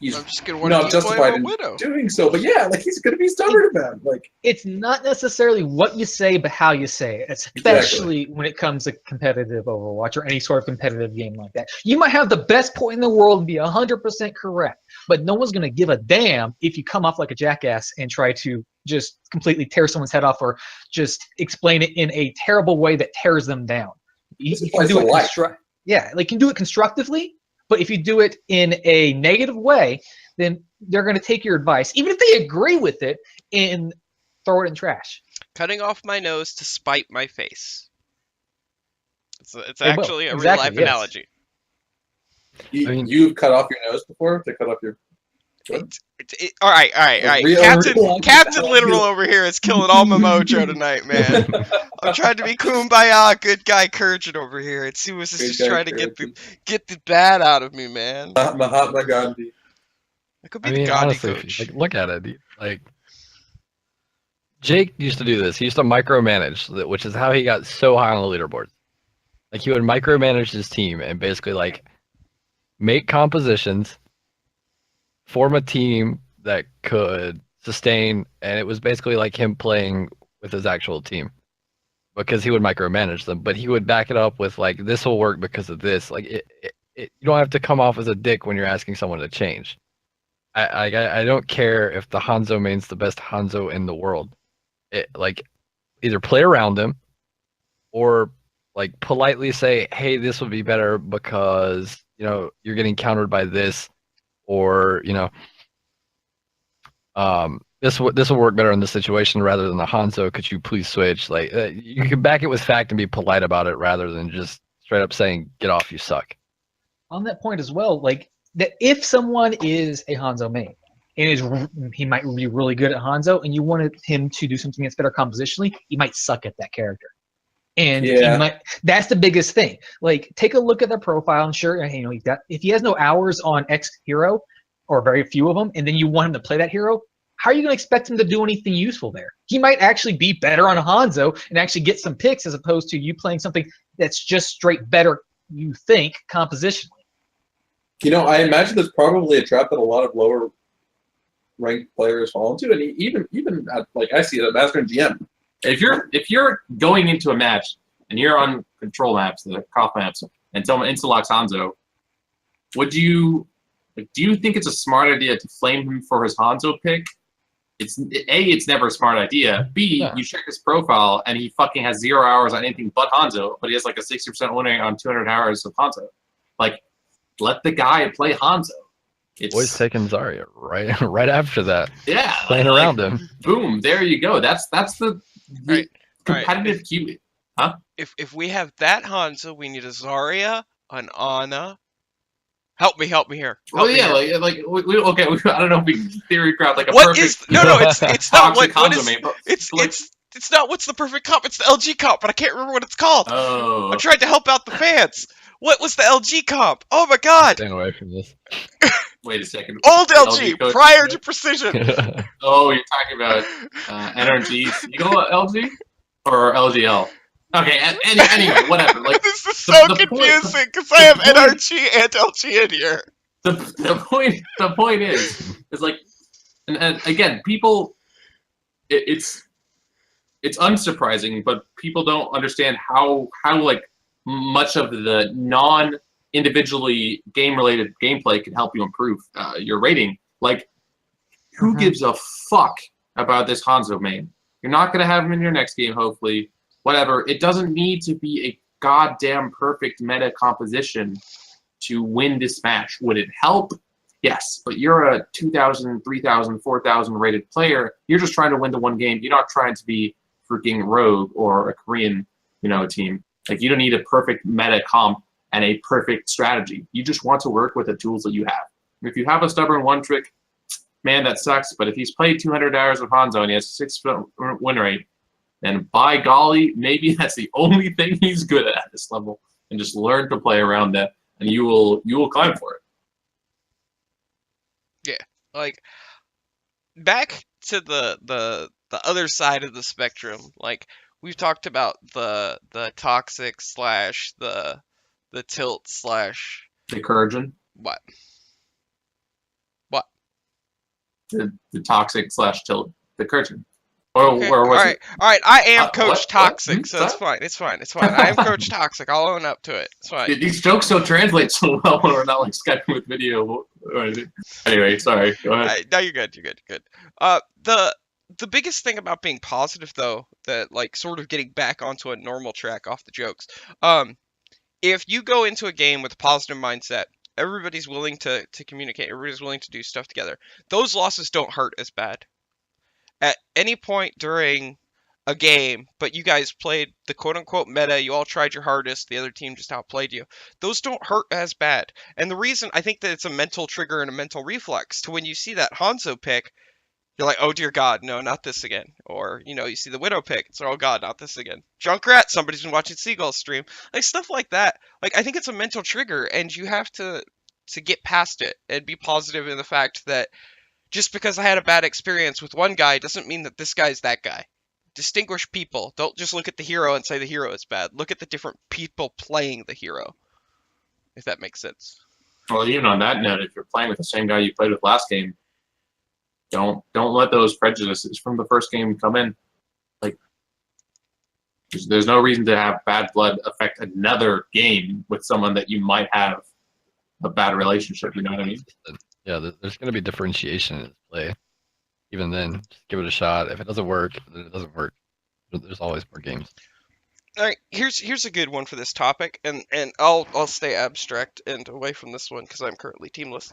he's I'm just gonna want not to keep justified playing in my widow. doing so. But yeah, like, he's going to be stubborn about it. Like, It's not necessarily what you say, but how you say it, especially when it comes to competitive Overwatch or any sort of competitive game like that. You might have the best point in the world and be 100% correct, but no one's going to give a damn if you come off like a jackass and try to just completely tear someone's head off or just explain it in a terrible way that tears them down. You can do it you can do it constructively, but if you do it in a negative way, then they're going to take your advice, even if they agree with it, and throw it in trash. Cutting off my nose to spite my face. It's They will. actually a Exactly, real-life yes. analogy. You've cut off your nose before to cut off your... All right. Captain Literal over here is killing all my mojo tonight, man. I'm trying to be kumbaya, good guy Kurjun over here. And Seamoose is just trying to get the bad out of me, man. Mahatma Gandhi. I could be the Gandhi honestly, coach. like, look at it. Dude. Like, Jake used to do this. He used to micromanage, which is how he got so high on the leaderboard. Like, he would micromanage his team and basically like make compositions, form a team that could sustain, and it was basically like him playing with his actual team because he would micromanage them, but he would back it up with like, this will work because of this. Like, you don't have to come off as a dick when you're asking someone to change. I don't care if the Hanzo main's the best Hanzo in the world. Like, either play around him or like politely say, hey, this would be better because, you're getting countered by this, or, this will work better in this situation rather than the Hanzo. Could you please switch? Like, you can back it with fact and be polite about it rather than just straight up saying, get off, you suck. On that point as well, like, that if someone is a Hanzo main and he might be really good at Hanzo, and you wanted him to do something that's better compositionally, he might suck at that character. And that's the biggest thing. Like, take a look at their profile, and sure, if he has no hours on X hero, or very few of them, and then you want him to play that hero, how are you going to expect him to do anything useful there? He might actually be better on a Hanzo and actually get some picks as opposed to you playing something that's just straight better, you think, compositionally. I imagine there's probably a trap that a lot of lower ranked players fall into, and even at, like, I see it at Master and GM. If you're going into a match and you're on control maps, the cough maps, and someone insta-locks Hanzo, would you Like, do you think it's a smart idea to flame him for his Hanzo pick? It's never a smart idea. B, Yeah. you check his profile and he fucking has 0 hours on anything but Hanzo, but he has like a 60% win rate on 200 hours of Hanzo. Like, let the guy play Hanzo. Boys taking Zarya right after that, Yeah, playing like, around him. Boom, there you go. That's the Right. competitive queue. If we have that Hanzo, we need a Zarya, an Ana. Help me here. Well, Help me yeah, here. like okay, I don't know if we can theory craft like a What perfect is no? It's not what Hanzo is main, but it's like, it's not what's the perfect comp. It's the LG comp, but I can't remember what it's called. oh, I'm trying to help out the fans. What was the LG comp? Oh my god! Staying away from this. wait a second. Old The LG, coach- prior to Precision. Oh, you're talking about NRG Seagull LG or LGL? Okay, anyway, whatever. Like This is the- so the point- confusing because I have the point- NRG and LG in here. the point is like, and again, people, it's unsurprising, but people don't understand how like much of the non-individually game-related gameplay can help you improve your rating. Like, who gives a fuck about this Hanzo main? You're not gonna have him in your next game, hopefully. Whatever. It doesn't need to be a goddamn perfect meta composition to win this match. Would it help? Yes, but you're a 2,000, 3,000, 4,000 rated player. You're just trying to win the one game. You're not trying to be freaking Rogue or a Korean, team. Like, you don't need a perfect meta comp and a perfect strategy. You just want to work with the tools that you have. If you have a stubborn one trick, man, that sucks. But if he's played 200 hours with Hanzo and he has a 6% win rate, then by golly, maybe that's the only thing he's good at this level. And just learn to play around that, and you will climb for it. Like, back to the other side of the spectrum. Like, we've talked about the toxic slash the tilt slash The kurjun, what? the toxic / tilt, the kurjun. Or, Okay. or was all right. I am what? Coach Toxic, so it's Sorry? fine. It's fine. I am Coach Toxic. I'll own up to it. It's fine. These jokes don't translate so well when we're not like Skyping with video. Anyway, sorry. Go ahead. No, you're good. You're good. The biggest thing about being positive, though, that like sort of getting back onto a normal track off the jokes. If you go into a game with a positive mindset, everybody's willing to communicate. Everybody's willing to do stuff together. Those losses don't hurt as bad. At any point during a game, but you guys played the quote-unquote meta, you all tried your hardest, the other team just outplayed you, those don't hurt as bad. And the reason, I think that it's a mental trigger and a mental reflex to when you see that Hanzo pick, you're like, oh dear God, no, not this again. Or, you see the Widow pick, it's oh God, not this again. Junkrat, somebody's been watching Seagull's stream. Like, stuff like that. Like, I think it's a mental trigger, and you have to get past it and be positive in the fact that just because I had a bad experience with one guy doesn't mean that this guy's that guy. Distinguish people. Don't just look at the hero and say the hero is bad. Look at the different people playing the hero, if that makes sense. Well, even on that note, if you're playing with the same guy you played with last game, don't let those prejudices from the first game come in. Like, there's no reason to have bad blood affect another game with someone that you might have a bad relationship. You know what I mean? Yeah, there's going to be differentiation in this play. Even then, just give it a shot. If it doesn't work, then it doesn't work. There's always more games. All right, here's a good one for this topic, and I'll stay abstract and away from this one because I'm currently teamless.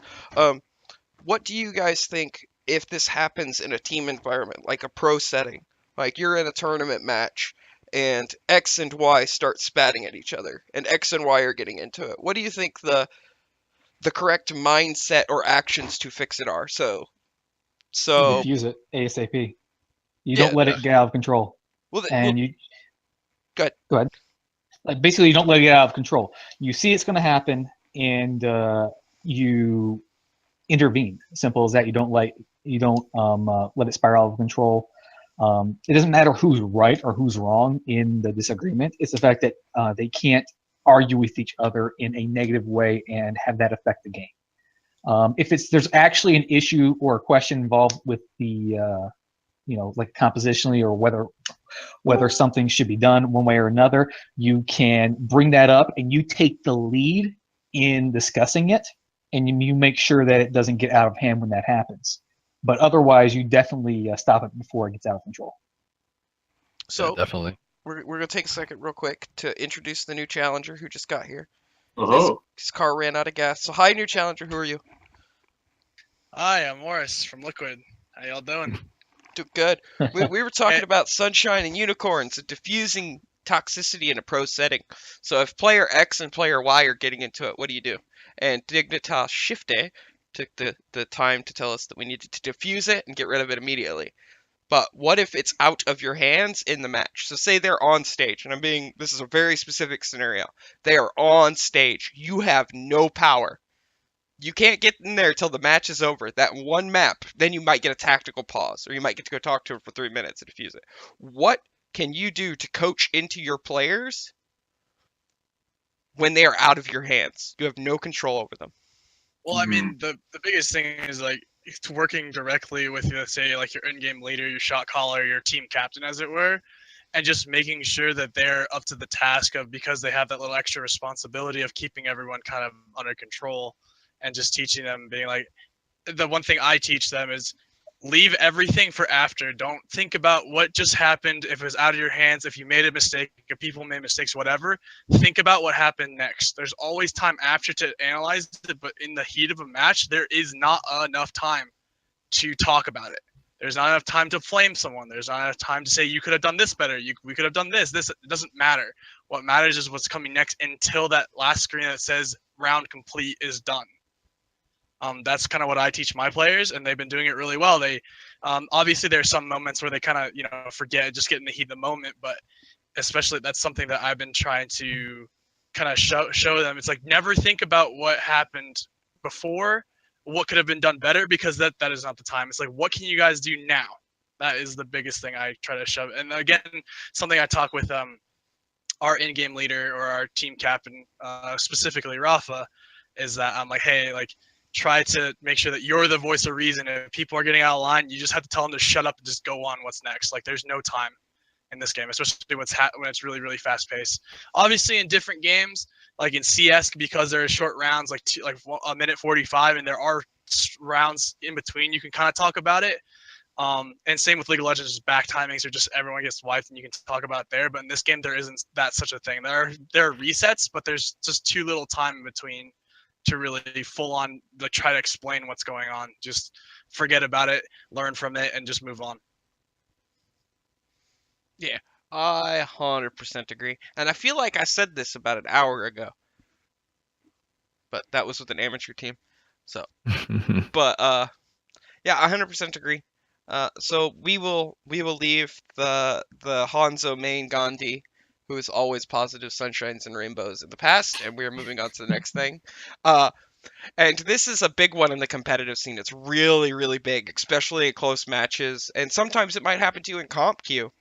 What do you guys think if this happens in a team environment, like a pro setting? Like, you're in a tournament match, and X and Y start spatting at each other, and X and Y are getting into it. What do you think the correct mindset or actions to fix it are? So You defuse it ASAP. You Yeah. don't let it get out of control. well, And you Go ahead. Go ahead. Like, basically, you don't let it get out of control. You see it's going to happen, and you intervene. Simple as that. You don't let it spiral out of control. It doesn't matter who's right or who's wrong in the disagreement. It's the fact that they can't argue with each other in a negative way and have that affect the game. If there's actually an issue or a question involved with the like compositionally, or whether something should be done one way or another, you can bring that up and you take the lead in discussing it and you make sure that it doesn't get out of hand when that happens. But otherwise, you definitely stop it before it gets out of control. Yeah, So definitely. we're gonna take a second real quick to introduce the new challenger who just got here. Oh, His car ran out of gas. So hi, new challenger. Who are you? Hi, I'm Morris from Liquid. How y'all doing? Do good. We were talking Eh. about sunshine and unicorns and diffusing toxicity in a pro setting. So if player X and player Y are getting into it, what do you do? And Dignitas Shifty took the time to tell us that we needed to diffuse it and get rid of it immediately. But what if it's out of your hands in the match? So say they're on stage, and this is a very specific scenario. They are on stage. You have no power. You can't get in there till the match is over. That one map, then you might get a tactical pause, or you might get to go talk to him for 3 minutes and defuse it. What can you do to coach into your players when they are out of your hands? You have no control over them. Well, I mean, the biggest thing is like it's working directly with, say, like your in-game leader, your shot caller, your team captain, as it were, and just making sure that they're up to the task of, because they have that little extra responsibility of keeping everyone kind of under control, and just teaching them, being like, the one thing I teach them is leave everything for after. Don't think about what just happened, if it was out of your hands, if you made a mistake, if people made mistakes, whatever. Think about what happened next. There's always time after to analyze it, but in the heat of a match, there is not enough time to talk about it. There's not enough time to flame someone. There's not enough time to say you could have done this better. We could have done this. This, it doesn't matter. What matters is what's coming next until that last screen that says round complete is done. That's kind of what I teach my players, and they've been doing it really well. They obviously there's some moments where they kind of forget, just get in the heat of the moment, but especially that's something that I've been trying to kind of show them. It's like, never think about what happened before, what could have been done better, because that is not the time. It's like, what can you guys do now? That is the biggest thing I try to shove. And again, something I talk with our in-game leader or our team captain, specifically Rafa, is that I'm like, hey, like, try to make sure that you're the voice of reason. If people are getting out of line, you just have to tell them to shut up and just go on what's next. Like, there's no time in this game, especially when it's really, really fast paced. Obviously, in different games, like in CS, because there are short rounds, like a minute 45, and there are rounds in between, you can kind of talk about it. And same with League of Legends, back timings, or just everyone gets wiped and you can talk about it there. But in this game, there isn't that such a thing. There are resets, but there's just too little time in between to really full on like try to explain what's going on. Just forget about it, learn from it, and just move on. Yeah, I 100% agree. And I feel like I said this about an hour ago, but that was with an amateur team. So, but yeah, I 100% agree. So we will leave the Hanzo main Gandhi, who is always positive sunshines and rainbows, in the past, and we are moving on to the next thing. And this is a big one in the competitive scene. It's really, really big, especially in close matches. And sometimes it might happen to you in comp queue.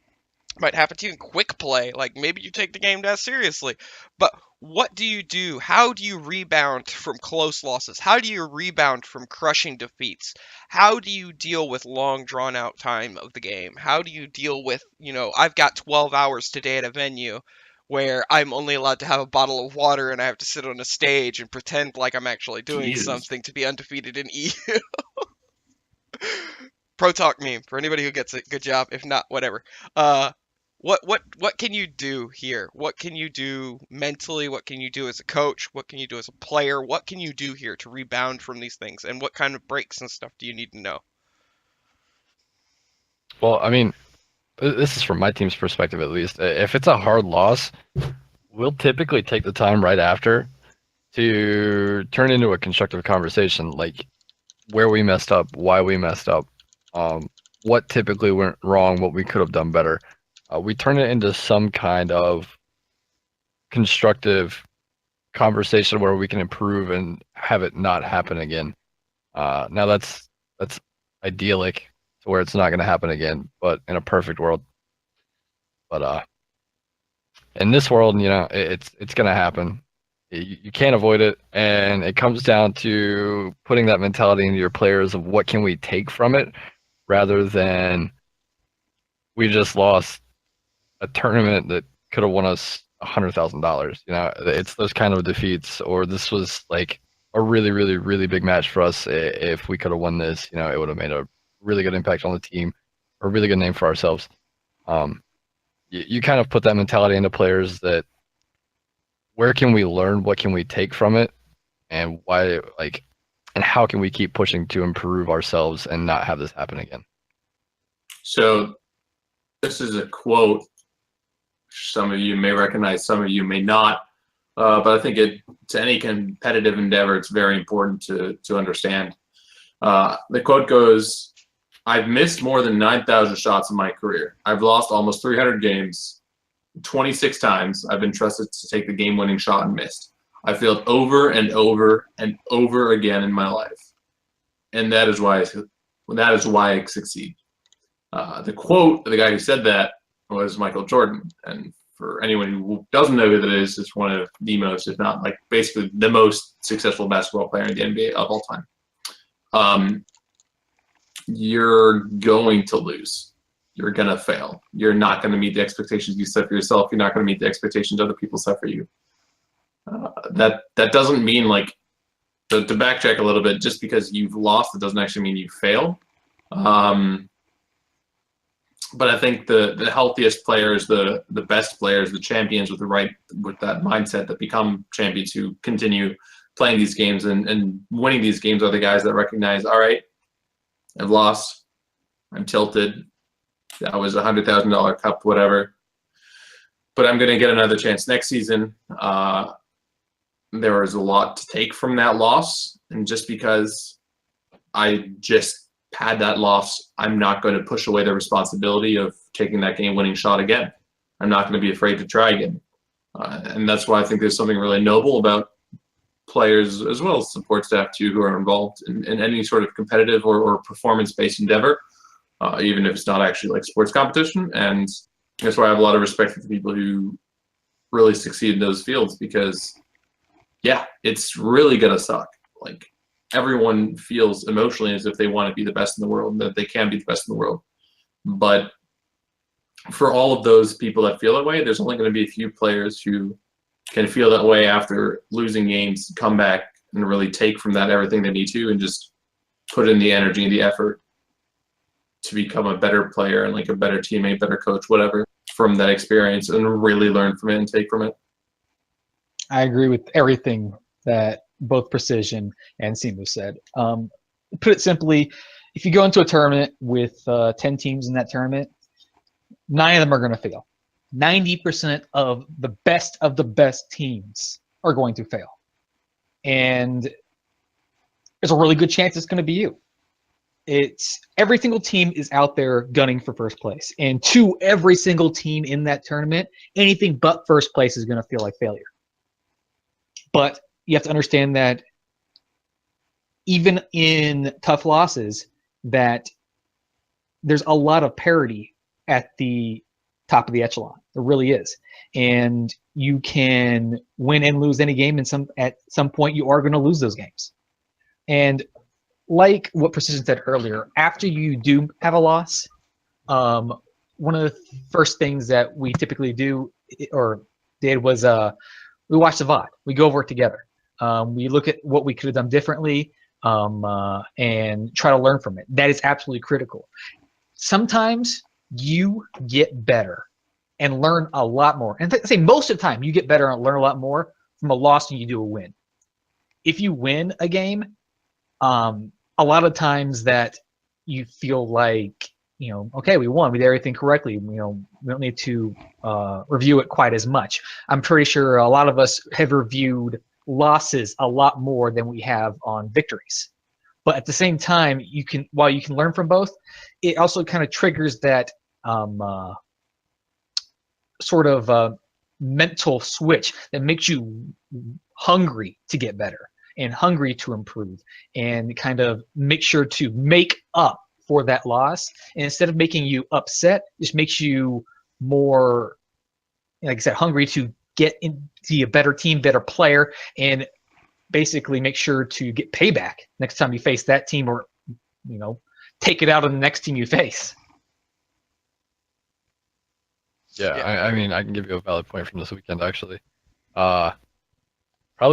It might happen to you in quick play. Like, maybe you take the game down seriously. But what do you do? How do you rebound from close losses? How do you rebound from crushing defeats? How do you deal with long, drawn-out time of the game? How do you deal with, I've got 12 hours today at a venue where I'm only allowed to have a bottle of water and I have to sit on a stage and pretend like I'm actually doing something to be undefeated in EU. Pro Talk meme for anybody who gets it. Good job. If not, whatever. What can you do here? What can you do mentally? What can you do as a coach? What can you do as a player? What can you do here to rebound from these things? And what kind of breaks and stuff do you need to know? Well, I mean, this is from my team's perspective at least. If it's a hard loss, we'll typically take the time right after to turn into a constructive conversation, like where we messed up, why we messed up, what typically went wrong, what we could have done better. We turn it into some kind of constructive conversation where we can improve and have it not happen again. Now that's idyllic to where it's not going to happen again, but in a perfect world. But in this world, it's going to happen. You can't avoid it, and it comes down to putting that mentality into your players of what can we take from it, rather than we just lost a tournament that could have won us $100,000. It's those kind of defeats, or this was like a really, really, really big match for us. If we could have won this, it would have made a really good impact on the team, a really good name for ourselves. You kind of put that mentality into players that where can we learn, what can we take from it, and why, and how can we keep pushing to improve ourselves and not have this happen again? So this is a quote. Some of you may recognize, some of you may not. But I think to any competitive endeavor, it's very important to understand. The quote goes, "I've missed more than 9,000 shots in my career. I've lost almost 300 games. 26 times I've been trusted to take the game-winning shot and missed. I failed over and over and over again in my life, and that is why I succeed." The quote, the guy who said that was Michael Jordan, and for anyone who doesn't know who that is, it's one of the most, if not basically the most successful basketball player in the NBA of all time. You're going to lose. You're going to fail. You're not going to meet the expectations you set for yourself. You're not going to meet the expectations other people set for you. That doesn't mean to backtrack a little bit, just because you've lost, it doesn't actually mean you fail. But I think the healthiest players, the best players, the champions with that mindset that become champions who continue playing these games and winning these games are the guys that recognize, all right, I've lost, I'm tilted, that was $100,000 cup, whatever, but I'm going to get another chance next season. There was a lot to take from that loss, and just because I just had that loss, I'm not going to push away the responsibility of taking that game-winning shot again. I'm not going to be afraid to try again. And that's why I think there's something really noble about players, as well as support staff too, who are involved in any sort of competitive or performance-based endeavor, even if it's not actually sports competition. And that's why I have a lot of respect for the people who really succeed in those fields, because, yeah, it's really going to suck. Everyone feels emotionally as if they want to be the best in the world, and that they can be the best in the world. But for all of those people that feel that way, there's only going to be a few players who can feel that way after losing games, come back and really take from that everything they need to, and just put in the energy and the effort to become a better player and a better teammate, better coach, whatever, from that experience, and really learn from it and take from it. I agree with everything that both Precision and Seamoose said. Put it simply, if you go into a tournament with 10 teams in that tournament, 9 of them are going to fail. 90% of the best teams are going to fail. And there's a really good chance it's going to be you. Every single team is out there gunning for first place. And to every single team in that tournament, anything but first place is going to feel like failure. But you have to understand that even in tough losses, that there's a lot of parity at the top of the echelon. There really is. And you can win and lose any game, and at some point you are going to lose those games. And like what Precision said earlier, after you do have a loss, one of the first things that we typically do or did was we watch the VOD. We go over it together. We look at what we could have done differently and try to learn from it. That is absolutely critical. Sometimes you get better and learn a lot more. And I say most of the time you get better and learn a lot more from a loss than you do a win. If you win a game, a lot of times that you feel like, okay, we won, we did everything correctly. We don't need to review it quite as much. I'm pretty sure a lot of us have reviewed losses a lot more than we have on victories. But at the same time, while you can learn from both, it also kind of triggers that sort of mental switch that makes you hungry to get better and hungry to improve, and kind of make sure to make up for that loss. And instead of making you upset, just makes you more, like I said, hungry to get into a better team, better player, and basically make sure to get payback next time you face that team, or take it out on the next team you face. Yeah, I mean, I can give you a valid point from this weekend, actually. Probably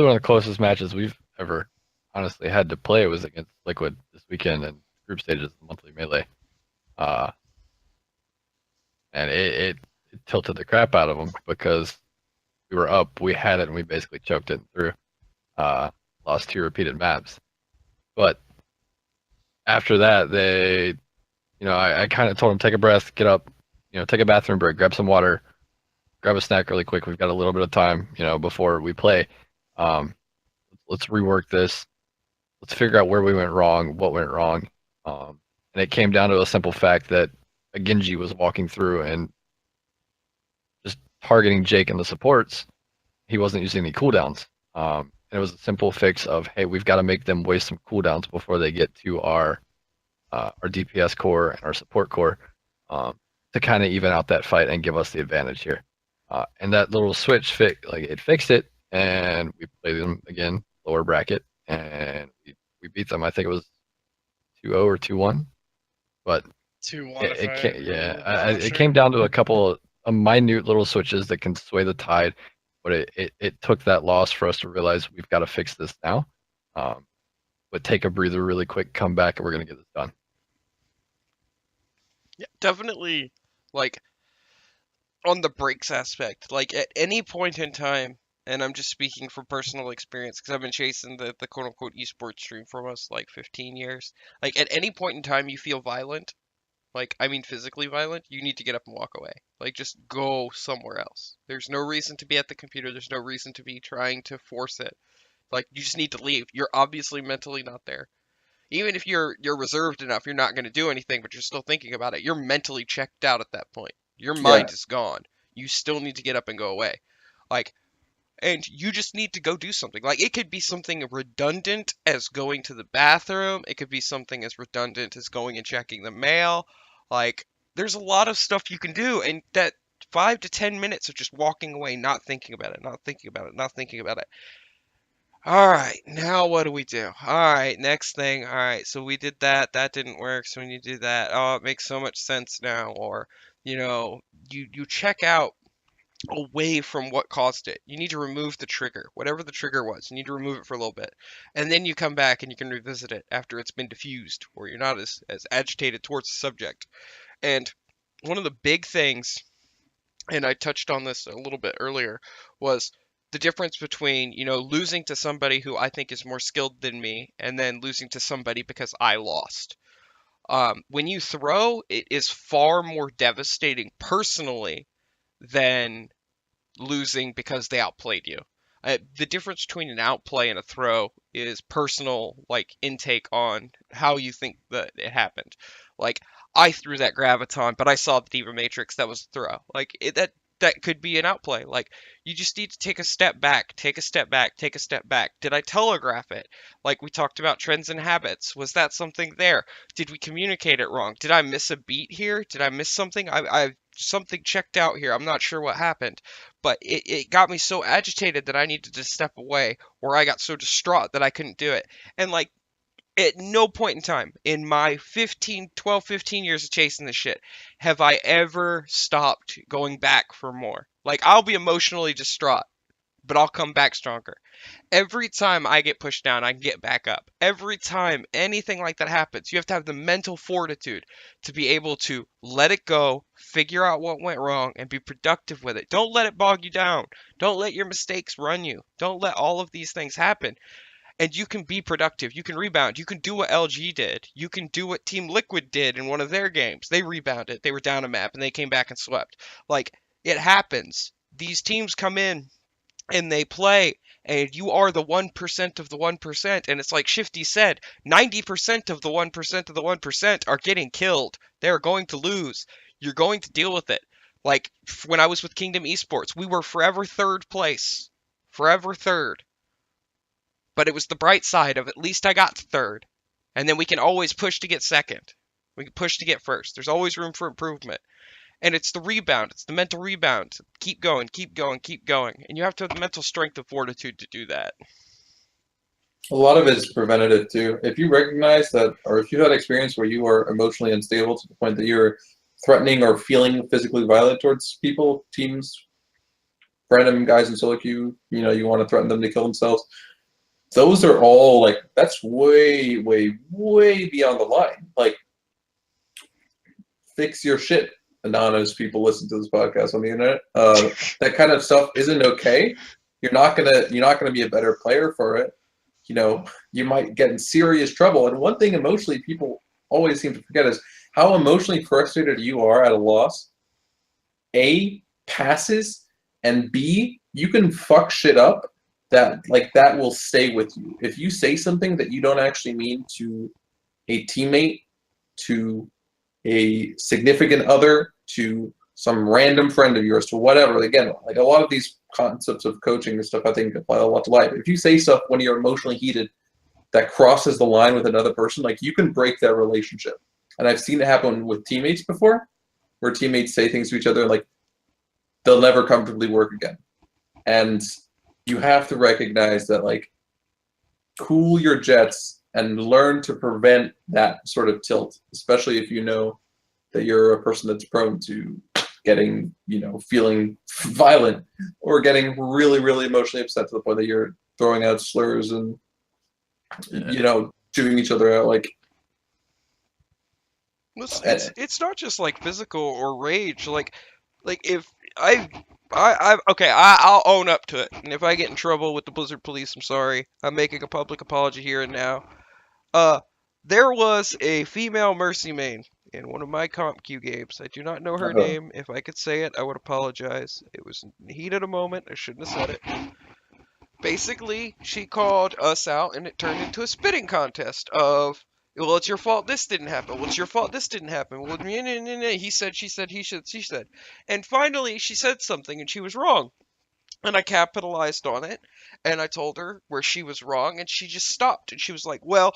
one of the closest matches we've ever honestly had to play was against Liquid this weekend and group stages of the monthly melee. Uh, and it tilted the crap out of them because we were up, we had it, and we basically choked it through. Lost 2 repeated maps. But after that, I kind of told them, take a breath, get up, take a bathroom break, grab some water, grab a snack really quick. We've got a little bit of time, before we play. Let's rework this. Let's figure out where we went wrong, what went wrong. And it came down to a simple fact that a Genji was walking through and just targeting Jake and the supports. He wasn't using any cooldowns. And it was a simple fix of, hey, we've got to make them waste some cooldowns before they get to our DPS core and our support core to kind of even out that fight and give us the advantage here. And that little switch it fixed it, and we played them again, lower bracket, and we beat them. I think it was 2-0 or 2-1, but 2-1. it came down to a couple of minute little switches that can sway the tide. But it took that loss for us to realize we've got to fix this now. But take a breather really quick, come back, and we're going to get this done. Yeah, definitely, like, on the breaks aspect, like, at any point in time, and I'm just speaking from personal experience, because I've been chasing the quote-unquote esports stream for almost, 15 years. Like, at any point in time you feel violent, I mean physically violent, you need to get up and walk away. Just go somewhere else. There's no reason to be at the computer. There's no reason to be trying to force it. You just need to leave. You're obviously mentally not there. Even if you're reserved enough, you're not going to do anything, but you're still thinking about it. You're mentally checked out at that point. Your mind is gone. You still need to get up and go away. And you just need to go do something. It could be something redundant as going to the bathroom. It could be something as redundant as going and checking the mail. There's a lot of stuff you can do, and that 5 to 10 minutes of just walking away, not thinking about it, not thinking about it, not thinking about it. All right, now what do we do? All right, next thing. All right, so we did that. That didn't work, so we need to do that. Oh, it makes so much sense now. Or, you check out away from what caused it. You need to remove the trigger, whatever the trigger was. You need to remove it for a little bit, and then you come back and you can revisit it after it's been diffused, or you're not as agitated towards the subject. And one of the big things, and I touched on this a little bit earlier, was the difference between losing to somebody who I think is more skilled than me, and then losing to somebody because I lost. When you throw, it is far more devastating personally than losing because they outplayed you. The difference between an outplay and a throw is personal, intake on how you think that it happened. I threw that graviton, but I saw the Diva Matrix. That was a throw. That could be an outplay. You just need to take a step back, take a step back, take a step back. Did I telegraph it? We talked about trends and habits. Was that something there? Did we communicate it wrong? Did I miss a beat here? Did I miss something? I something checked out here. I'm not sure what happened, but it got me so agitated that I needed to step away, or I got so distraught that I couldn't do it. And at no point in time in my 12, 15 years of chasing this shit have I ever stopped going back for more. I'll be emotionally distraught, but I'll come back stronger. Every time I get pushed down, I can get back up. Every time anything like that happens, you have to have the mental fortitude to be able to let it go, figure out what went wrong, and be productive with it. Don't let it bog you down. Don't let your mistakes run you. Don't let all of these things happen. And you can be productive. You can rebound. You can do what LG did. You can do what Team Liquid did in one of their games. They rebounded. They were down a map, and they came back and swept. It happens. These teams come in, and they play, and you are the 1% of the 1%. And it's like Shifty said, 90% of the 1% of the 1% are getting killed. They're going to lose. You're going to deal with it. When I was with Kingdom Esports, we were forever third place. Forever third. But it was the bright side of at least I got to third. And then we can always push to get second. We can push to get first. There's always room for improvement. And it's the rebound. It's the mental rebound. Keep going, keep going, keep going. And you have to have the mental strength and fortitude to do that. A lot of it is preventative too. If you recognize that, or if you had experience where you are emotionally unstable to the point that you're threatening or feeling physically violent towards people, teams, random guys in solo queue, you want to threaten them to kill themselves, those are all like that's way, way, way beyond the line. Like, fix your shit. Anonymous people listen to this podcast on the internet. That kind of stuff isn't okay. You're not gonna be a better player for it. You know, you might get in serious trouble. And one thing emotionally people always seem to forget is how emotionally frustrated you are at a loss. A, passes, and B, you can fuck shit up that will stay with you. If you say something that you don't actually mean to a teammate, to a significant other, to some random friend of yours, to whatever. Again, like a lot of these concepts of coaching and stuff, I think apply a lot to life. If you say stuff when you're emotionally heated that crosses the line with another person, like you can break that relationship. And I've seen it happen with teammates before, where teammates say things to each other like they'll never comfortably work again. And you have to recognize that, like, cool your jets and learn to prevent that sort of tilt, especially if you know that you're a person that's prone to getting, feeling violent or getting really, really emotionally upset to the point that you're throwing out slurs and, chewing each other out. Like, it's not just like physical or rage. Like if I'll own up to it. And if I get in trouble with the Blizzard Police, I'm sorry. I'm making a public apology here and now. There was a female Mercy main in one of my comp queue games. I do not know her name. If I could say it, I would apologize. It was in the heat of the moment. I shouldn't have said it. Basically, she called us out, and it turned into a spitting contest of, well, it's your fault this didn't happen. Well, it's your fault this didn't happen. Well, he said, she said, he said, she said. And finally, she said something, and she was wrong. And I capitalized on it, and I told her where she was wrong, and she just stopped. And she was like, well,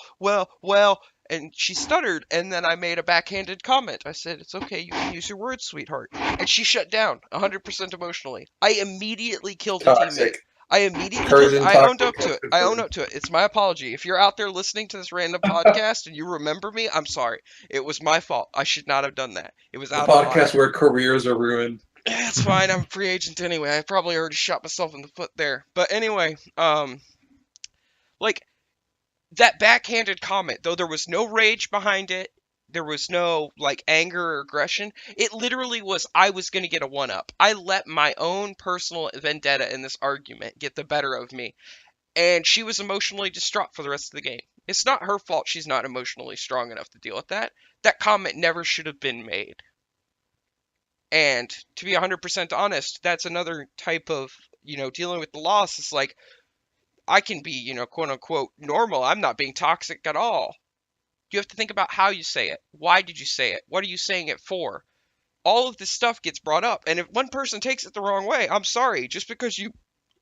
and she stuttered, and then I made a backhanded comment. I said, it's okay, you can use your words, sweetheart. And she shut down, 100% emotionally. I immediately killed a teammate. I owned up to it. I own up to it. It's my apology. If you're out there listening to this random podcast and you remember me, I'm sorry. It was my fault. I should not have done that. It was out of line. The podcast where careers are ruined. It's fine. I'm a free agent anyway. I probably already shot myself in the foot there. But anyway, like that backhanded comment, though there was no rage behind it, there was no like anger or aggression. It literally was I was going to get a one-up. I let my own personal vendetta in this argument get the better of me. And she was emotionally distraught for the rest of the game. It's not her fault she's not emotionally strong enough to deal with that. That comment never should have been made. And to be 100% honest, that's another type of, dealing with the loss. It's like, I can be, quote unquote, normal. I'm not being toxic at all. You have to think about how you say it. Why did you say it? What are you saying it for? All of this stuff gets brought up. And if one person takes it the wrong way, I'm sorry. Just because you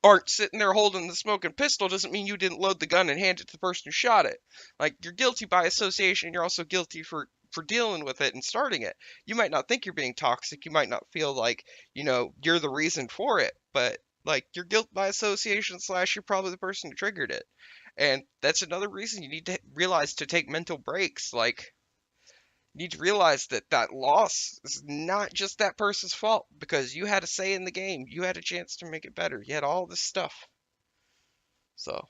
aren't sitting there holding the smoking pistol doesn't mean you didn't load the gun and hand it to the person who shot it. Like, you're guilty by association. You're also guilty for dealing with it and starting it. You might not think you're being toxic. You might not feel like, you're the reason for it. But, like, you're guilt by association / you're probably the person who triggered it. And that's another reason you need to realize to take mental breaks. Like, you need to realize that loss is not just that person's fault, because you had a say in the game. You had a chance to make it better. You had all this stuff. So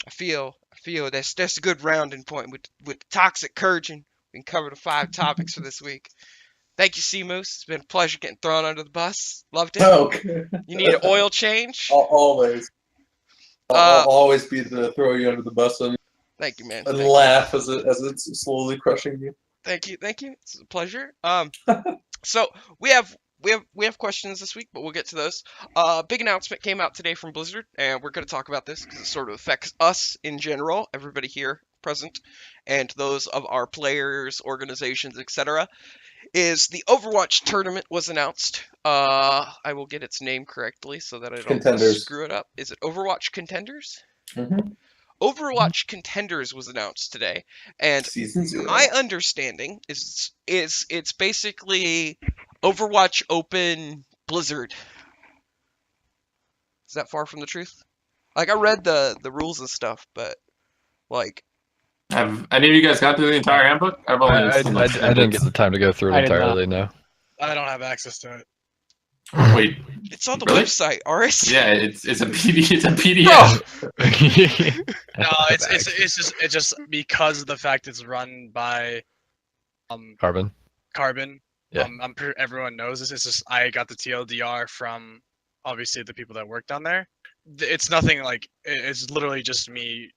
I feel that's a good rounding point with toxic kurjun. We can cover the 5 topics for this week. Thank you, Seamoose. It's been a pleasure getting thrown under the bus. Loved it. Okay. You need an oil change? Always. I'll always be the throw you under the bus and thank you, man. And laugh as it's slowly crushing you. Thank you. It's a pleasure. So we have questions this week, but we'll get to those. Big announcement came out today from Blizzard, and we're going to talk about this because it sort of affects us in general, everybody here present, and those of our players, organizations, etc. Is the Overwatch tournament was announced. I will get its name correctly so that I don't screw it up. Is it Overwatch Contenders? Mm-hmm. Overwatch Contenders was announced today, and my understanding is it's basically Overwatch Open Blizzard. Is that far from the truth? Like, I read the rules and stuff, but like, have any of you guys got through the entire handbook? I didn't get the time to go through it entirely. No, I don't have access to it. Wait, It's on the really? website, Aurace. Yeah, it's a PDF. No, it's just because of the fact it's run by Carbon. Carbon. Yeah. I'm everyone knows this. It's just I got the TLDR from obviously the people that worked on there. It's nothing like it's literally just me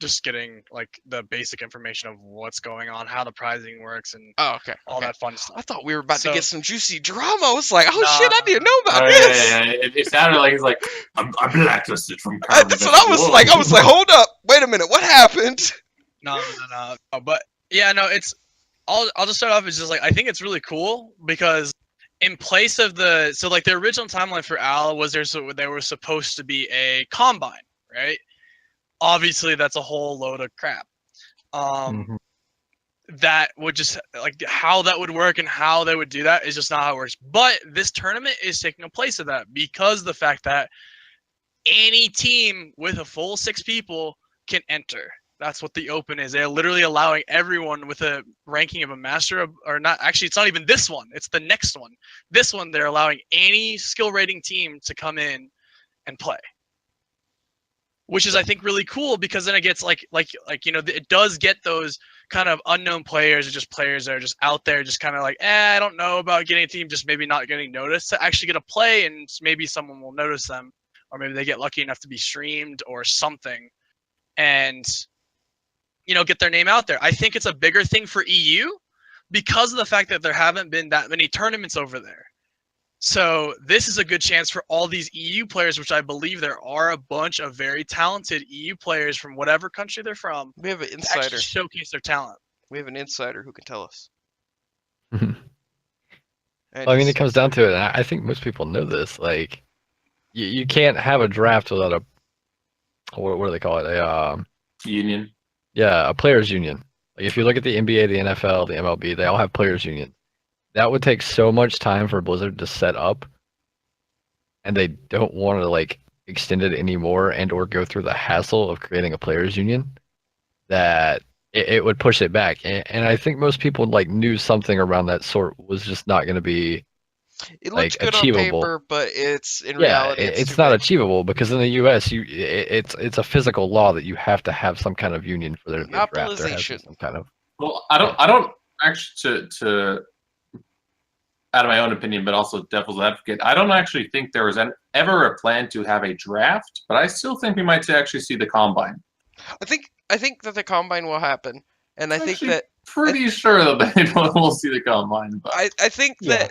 just getting like the basic information of what's going on, how the pricing works, and Oh, okay. all okay. that fun I stuff. thought we were about to So- get some juicy drama. I was like, oh Nah, shit, I nah, didn't know about Oh this. yeah. It sounded like he's like, I'm blacklisted from I- Carbon. that's what I was Whoa. like. I was like, hold up, wait a minute, what happened? No. But yeah, no, it's. I'll just start off as just like I think it's really cool because in place of the like the original timeline for Al was there was supposed to be a combine, right? Obviously, that's a whole load of crap. Mhm. That would just like how that would work and how they would do that is just not how it works. But this tournament is taking a place of that because the fact that any team with a full 6 people can enter. That's what the open is. They're literally allowing everyone with a ranking of a master or not. Actually, it's not even this one. It's the next one. This one, they're allowing any skill rating team to come in and play, which is I think really cool because then it gets like it does get those kind of unknown players or just players that are just out there, just kind of like, I don't know about getting a team, just maybe not getting noticed to actually get a play, and maybe someone will notice them, or maybe they get lucky enough to be streamed or something, and get their name out there. I think it's a bigger thing for EU because of the fact that there haven't been that many tournaments over there. So this is a good chance for all these EU players, which I believe there are a bunch of very talented EU players from whatever country they're from, We have an to insider. actually showcase their talent. We have an insider who can tell us. Mhm. And Well, I mean, he's- it comes down to it. And I think most people know this. Like, you can't have a draft without a what do they call it? Union. A players union. Like, if you look at the NBA, the NFL, the MLB, they all have players union. That would take so much time for Blizzard to set up, and they don't want to like extend it anymore and or go through the hassle of creating a players union, that it would push it back. And I think most people like knew something around that sort was just not going to be it like looks good achievable. on paper, but it's in Yeah, reality it's too not big. achievable because in the U.S. it's a physical law that you have to have some kind of union for there to be a draft. There has to be Monopolization. some kind of Well, I don't actually to out of my own opinion, but also devil's advocate. I don't actually think there was ever a plan to have a draft, but I still think we might actually see the combine. I think that the combine will happen, and I think Actually, that pretty sure that we'll see the combine. But I think Yeah.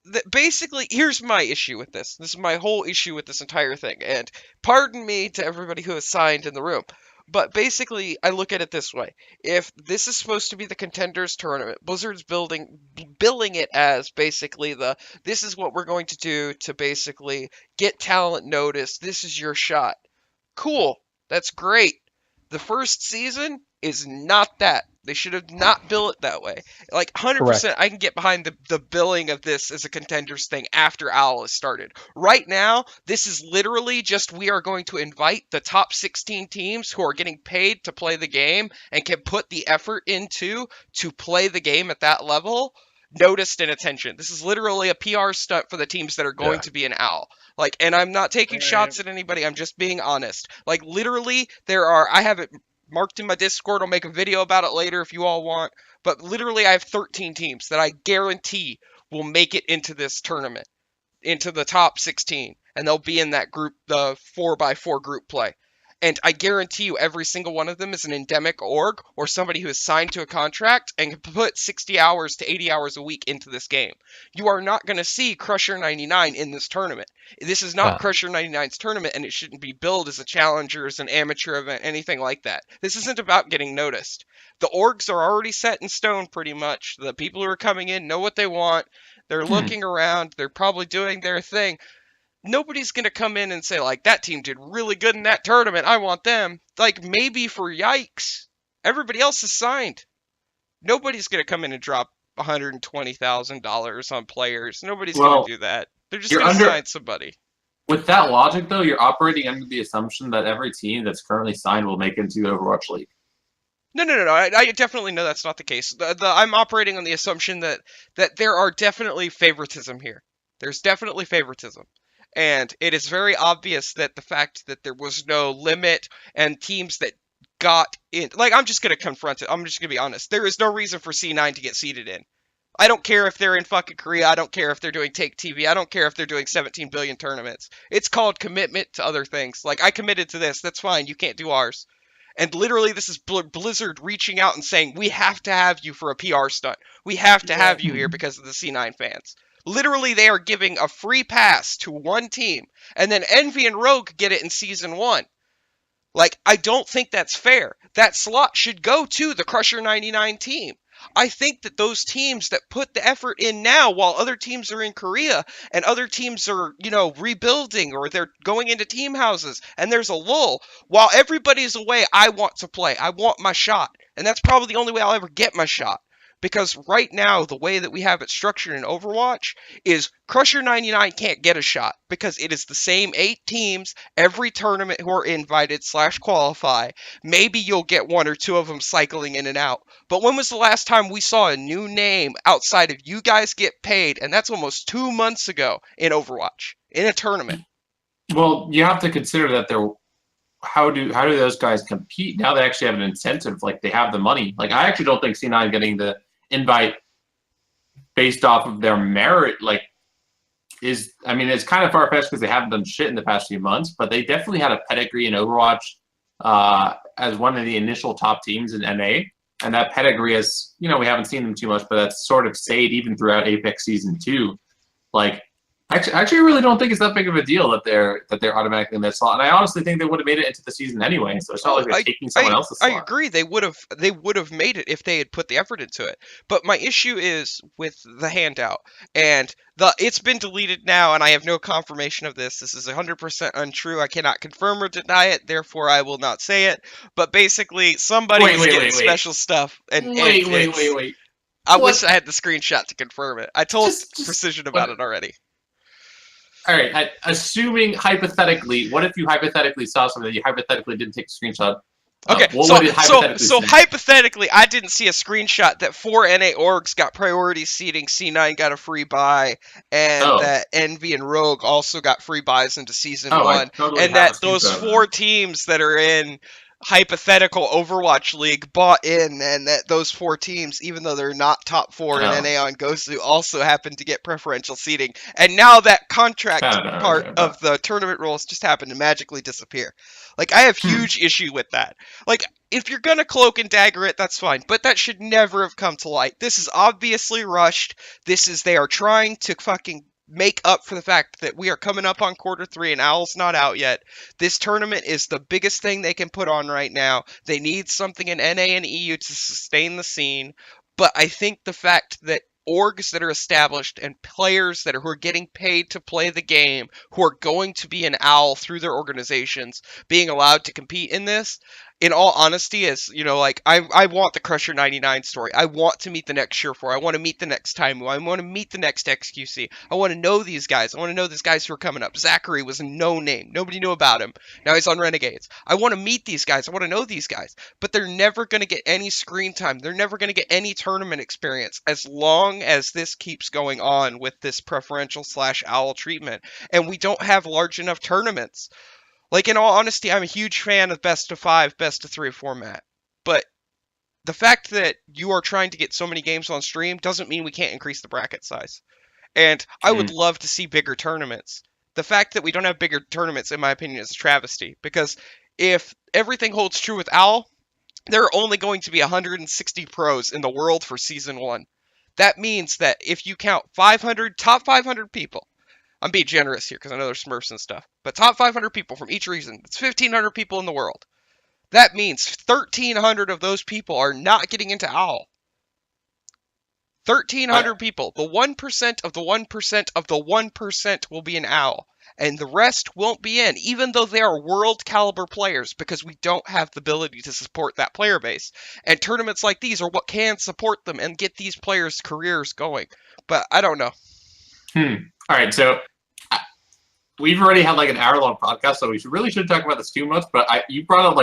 that basically here's my issue with this. This is my whole issue with this entire thing. And pardon me to everybody who has signed in the room. But basically, I look at it this way. If this is supposed to be the contenders tournament, Blizzard's billing it as basically this is what we're going to do to basically get talent noticed. This is your shot. Cool. That's great. The first season is not that. They should have not bill it that way. Like 100%, I can get behind the billing of this as a contenders thing after Owl has started. Right now, this is literally just we are going to invite the top 16 teams who are getting paid to play the game and can put the effort into to play the game at that level noticed and attention. This is literally a PR stunt for the teams that are going to be an Owl. Like, and I'm not taking shots at anybody. I'm just being honest. Like, literally, I have it marked in my Discord. I'll make a video about it later if you all want. But literally, I have 13 teams that I guarantee will make it into this tournament, into the top 16. And they'll be in that group, the 4x4 group play. And I guarantee you every single one of them is an endemic org or somebody who is signed to a contract and can put 60 hours to 80 hours a week into this game. You are not going to see Crusher 99 in this tournament. This is not Crusher 99's tournament, and it shouldn't be billed as a challenger, as an amateur event, anything like that. This isn't about getting noticed. The orgs are already set in stone pretty much. The people who are coming in know what they want. They're looking around. They're probably doing their thing. Nobody's going to come in and say, like, that team did really good in that tournament. I want them. Like, maybe for Yikes. Everybody else is signed. Nobody's going to come in and drop $120,000 on players. Nobody's going to do that. They're just going to sign somebody. With that logic, though, you're operating under the assumption that every team that's currently signed will make it into the Overwatch League. No. I definitely know that's not the case. I'm operating on the assumption that there are definitely favoritism here. There's definitely favoritism. And it is very obvious that the fact that there was no limit and teams that got in, like, I'm just going to confront it. I'm just going to be honest. There is no reason for C9 to get seeded in. I don't care if they're in fucking Korea. I don't care if they're doing Take TV. I don't care if they're doing 17 billion tournaments. It's called commitment to other things. Like, I committed to this. That's fine. You can't do ours. And literally, this is Blizzard reaching out and saying, we have to have you for a PR stunt. We have to have you here because of the C9 fans. Literally, they are giving a free pass to one team, and then Envy and Rogue get it in Season 1. Like, I don't think that's fair. That slot should go to the Crusher 99 team. I think that those teams that put the effort in now while other teams are in Korea and other teams are, rebuilding or they're going into team houses and there's a lull, while everybody's away, I want to play. I want my shot. And that's probably the only way I'll ever get my shot. Because right now, the way that we have it structured in Overwatch is Crusher 99 can't get a shot because it is the same 8 teams every tournament who are invited/qualify. Maybe you'll get 1 or 2 of them cycling in and out. But when was the last time we saw a new name outside of you guys get paid? And that's almost 2 months ago in Overwatch, in a tournament. Well, you have to consider that how do those guys compete? Now they actually have an incentive, like they have the money. Like I actually don't think C9 getting the invite based off of their merit, it's kind of far-fetched because they haven't done shit in the past few months, but they definitely had a pedigree in Overwatch as one of the initial top teams in NA, and that pedigree is, we haven't seen them too much, but that's sort of stayed even throughout Apex Season 2. Like, actually, I really don't think it's that big of a deal that they're automatically in that slot, and I honestly think they would have made it into the season anyway. So it's not like they're taking someone else's slot. I agree. They would have made it if they had put the effort into it. But my issue is with the handout, and it's been deleted now, and I have no confirmation of this. This is 100% untrue. I cannot confirm or deny it. Therefore, I will not say it. But basically, somebody's getting special stuff. Wait. I wish I had the screenshot to confirm it. I told Precision about it already. All right, assuming hypothetically, what if you hypothetically saw something that you hypothetically didn't take a screenshot? Okay, so hypothetically, I didn't see a screenshot that 4 NA orgs got priority seating, C9 got a free buy, and that Envy and Rogue also got free buys into Season 1, and that those 4 teams that are in hypothetical Overwatch League bought in, and that those 4 teams, even though they're not top 4 in NA on Gosu, also happen to get preferential seating. And now that contract part of the tournament rules just happened to magically disappear. Like, I have huge issue with that. Like, if you're gonna cloak and dagger it, that's fine, but that should never have come to light. This is obviously rushed. They are trying to fucking make up for the fact that we are coming up on Q3 and Owl's not out yet. This tournament is the biggest thing they can put on right now. They need something in NA and EU to sustain the scene, but I think the fact that orgs that are established and players who are getting paid to play the game, who are going to be an Owl through their organizations, being allowed to compete in this, in all honesty, is, I want the Crusher 99 story. I want to meet the next Surefour. I want to meet the next Taimu. I want to meet the next XQC. I want to know these guys. I want to know these guys who are coming up. Zachary was a no name. Nobody knew about him. Now he's on Renegades. I want to meet these guys. I want to know these guys. But they're never going to get any screen time. They're never going to get any tournament experience as long as this keeps going on with this preferential/Owl treatment. And we don't have large enough tournaments. Like, in all honesty, I'm a huge fan of best of 5, best of 3 format. But the fact that you are trying to get so many games on stream doesn't mean we can't increase the bracket size. And I would love to see bigger tournaments. The fact that we don't have bigger tournaments, in my opinion, is a travesty. Because if everything holds true with Owl, there are only going to be 160 pros in the world for Season 1. That means that if you count top 500 people, I'm being generous here because I know there's Smurfs and stuff, but top 500 people from each region, it's 1,500 people in the world. That means 1,300 of those people are not getting into Owl. 1,300 people. The 1% of the 1% of the 1% will be an Owl, and the rest won't be in, even though they are world caliber players, because we don't have the ability to support that player base. And tournaments like these are what can support them and get these players' careers going. But I don't know. All right, so we've already had like an hour-long podcast, so we should talk about this too much. But you brought up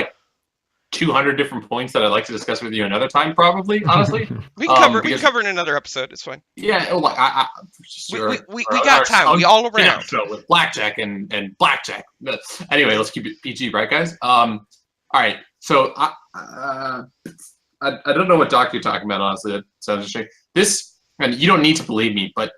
200 different points that I'd like to discuss with you another time, probably, honestly. We can cover. We Because, can cover in another episode. It's fine. yeah, like, sure. We got time. We all around. With blackjack and blackjack. But anyway, let's keep it PG, right, guys? All right. So I don't know what doc you're talking about, honestly. That sounds interesting. This, and you don't need to believe me, but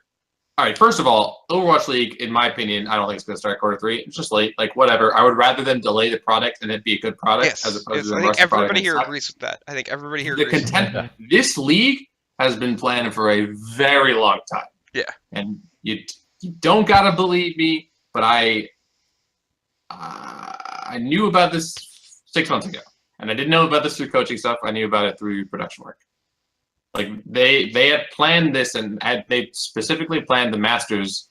all right. First of all, Overwatch League, in my opinion, I don't think it's going to start Q3. It's just late. Like, whatever. I would rather them delay the product and it be a good product Yes. as opposed to I the think rest of the product. everybody here agrees with that. I think everybody here The agrees. content. This league has been planned for a very long time. Yeah. And you don't gotta believe me, but I knew about this 6 months ago, and I didn't know about this through coaching stuff. I knew about it through production work. Like they had planned this, and they specifically planned the Masters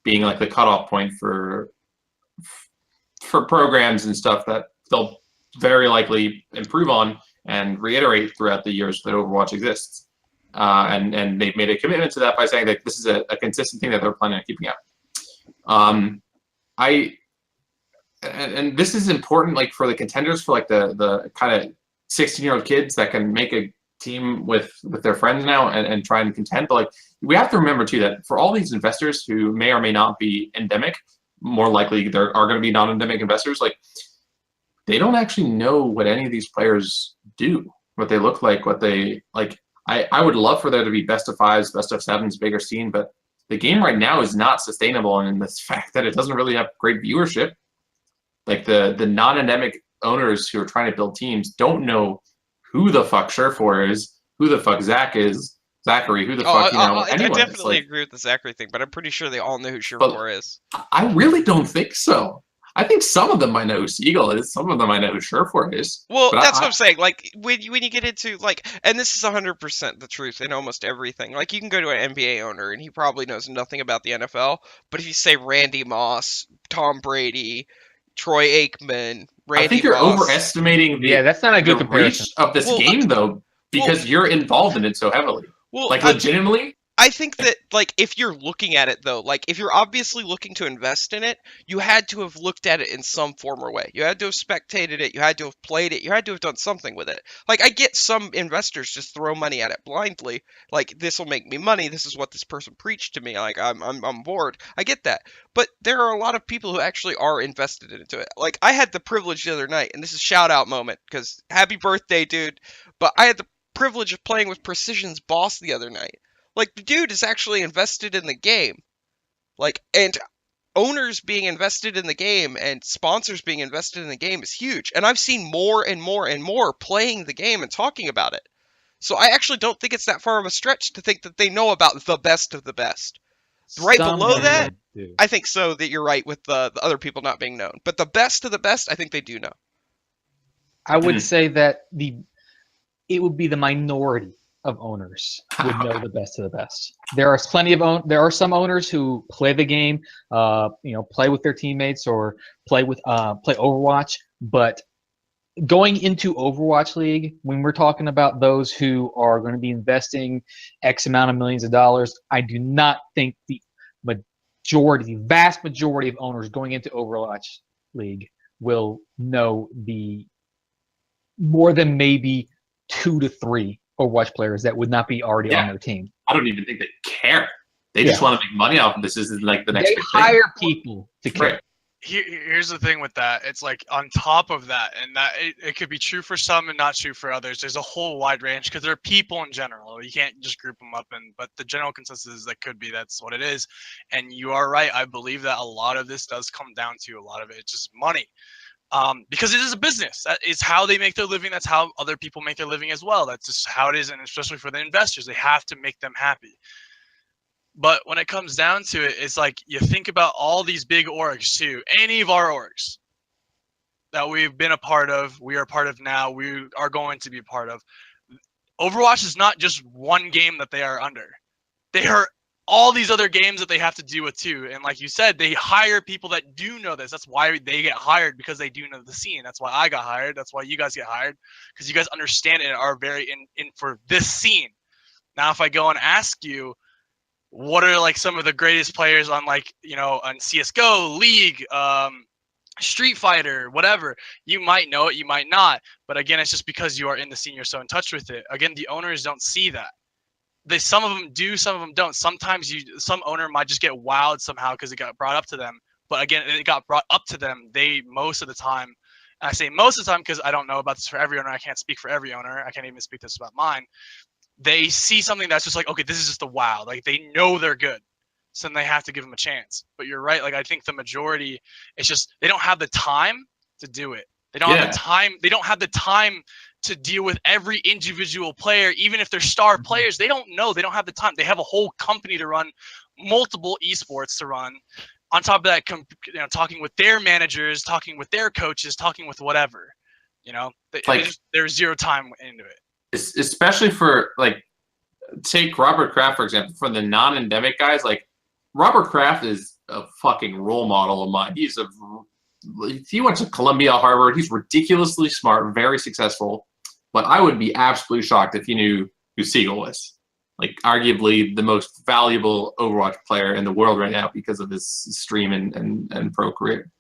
being like the cutoff point for programs and stuff that they'll very likely improve on and reiterate throughout the years that Overwatch exists. And they've made a commitment to that by saying that this is a consistent thing that they're planning on keeping out. And this is important, like for the contenders, for like the kind of 16-year-old kids that can make a team with their friends now and try and contend. But like we have to remember too that for all these investors who may or may not be endemic, more likely there are going to be non-endemic investors. Like they don't actually know what any of these players do, what they look like, what they like. I would love for there to be best of fives, best of sevens, bigger scene, but the game right now is not sustainable, and in the fact that it doesn't really have great viewership. Like the non-endemic owners who are trying to build teams don't know who the fuck Surefour is, who the fuck Zachary, who the fuck anyone. I definitely agree with the Zachary thing, but I'm pretty sure they all know who Surefour is. I really don't think so. I think some of them might know who Seagull is. Some of them might know who Surefour is. Well, that's what I'm saying. Like when you get into like, and this is 100% the truth in almost everything. Like you can go to an NBA owner and he probably knows nothing about the NFL, but if you say Randy Moss, Tom Brady, Troy Aikman, Randy I think you're Moss, overestimating the that's not a good comparison reach of this game though, because you're involved in it so heavily. Well, like legitimately. I think that, like, if you're looking at it, though, like, if you're obviously looking to invest in it, you had to have looked at it in some form or way. You had to have spectated it. You had to have played it. You had to have done something with it. Like, I get some investors just throw money at it blindly. Like, this will make me money. This is what this person preached to me. Like, I'm bored. I get that. But there are a lot of people who actually are invested into it. Like, I had the privilege the other night, and this is a shout-out moment, because happy birthday, dude. But I had the privilege of playing with Precision's boss the other night. Like, the dude is actually invested in the game. Like, and owners being invested in the game and sponsors being invested in the game is huge. And I've seen more and more and more playing the game and talking about it. So I actually don't think it's that far of a stretch to think that they know about the best of the best. Right below that, I think so that you're right with the other people not being known. But the best of the best, I think they do know. I would say that it would be the minority of owners would know the best of the best. There are plenty of there are some owners who play the game, play with their teammates or play Overwatch. But going into Overwatch League, when we're talking about those who are going to be investing X amount of millions of dollars, I do not think the vast majority of owners going into Overwatch League will know the more than maybe 2 to 3 Overwatch players that would not be already on their team. I don't even think they care. They just want to make money off of this. This is like the next big thing. They hire people to care. Right. Here's the thing with that. It's like on top of that, and that it could be true for some and not true for others. There's a whole wide range because there are people in general. You can't just group them up, but the general consensus is that's what it is. And you are right. I believe that a lot of this does come down to a lot of it. It's just money. Because it is a business. That is how they make their living. That's how other people make their living as well. That's just how it is, and especially for the investors, they have to make them happy. But when it comes down to it, it's like you think about all these big orgs too. Any of our orgs that we've been a part of, we are a part of now, we are going to be a part of. Overwatch is not just one game that they are under. They are all these other games that they have to deal with too. And like you said, they hire people that do know this. That's why they get hired, because they do know the scene. That's why I got hired. That's why you guys get hired, because you guys understand it and are very in for this scene. Now, if I go and ask you, what are like some of the greatest players on on CSGO, League, Street Fighter, whatever. You might know it, you might not. But again, it's just because you are in the scene, you're so in touch with it. Again, the owners don't see that. Some of them do, some of them don't. Sometimes some owner might just get wowed somehow because it got brought up to them. But again, it got brought up to them. They most of the time, and I say most of the time because I don't know about this for every owner. I can't speak for every owner. I can't even speak this about mine. They see something that's just like, okay, this is just a wow. Like they know they're good, so then they have to give them a chance. But you're right. Like I think the majority, it's just they don't have the time to do it. They don't have the time. They don't have the time to deal with every individual player, even if they're star players. They don't know. They don't have the time. They have a whole company to run, multiple esports to run. On top of that, talking with their managers, talking with their coaches, talking with whatever. There's zero time into it. Especially for like, take Robert Kraft for example. For the non-endemic guys, like Robert Kraft is a fucking role model of mine. He went to Columbia, Harvard. He's ridiculously smart, very successful. But I would be absolutely shocked if he knew who Siegel was. Like, arguably the most valuable Overwatch player in the world right now because of his stream and pro career.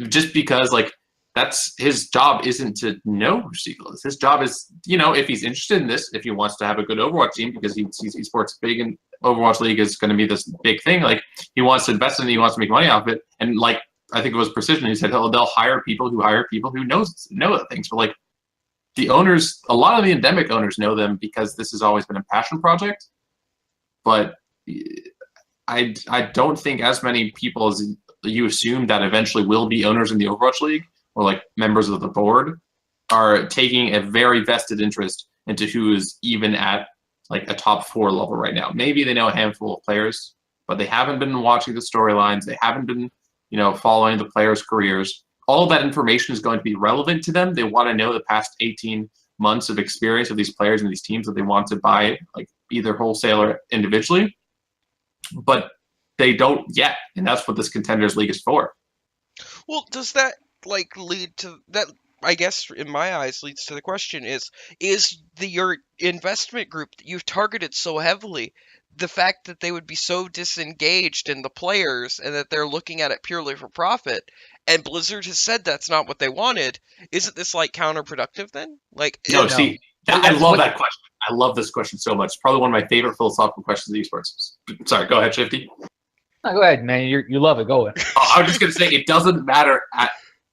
Just because, like, that's his job isn't to know who Siegel is. His job is, if he's interested in this, if he wants to have a good Overwatch team because he sports big and Overwatch League is going to be this big thing. Like, he wants to invest in it, he wants to make money off of it. And, like, I think it was Precision. He said they'll hire people who know that things. But like the owners, a lot of the endemic owners know them because this has always been a passion project. But I don't think as many people as you assume that eventually will be owners in the Overwatch League or like members of the board are taking a very vested interest into who is even at like a top 4 level right now. Maybe they know a handful of players, but they haven't been watching the storylines. They haven't been following the players' careers. All of that information is going to be relevant to them. They want to know the past 18 months of experience of these players and these teams that they want to buy, like either wholesale or individually. But they don't yet, and that's what this Contenders League is for. Well, does that lead to that? I guess in my eyes leads to the question: is your investment group that you've targeted so heavily, the fact that they would be so disengaged in the players and that they're looking at it purely for profit, and Blizzard has said that's not what they wanted, isn't this counterproductive then? I love that question. I love this question so much. It's probably one of my favorite philosophical questions in esports. Sorry, go ahead, Shifty. No, go ahead, man. You love it. Go ahead. I was just going to say, it doesn't matter at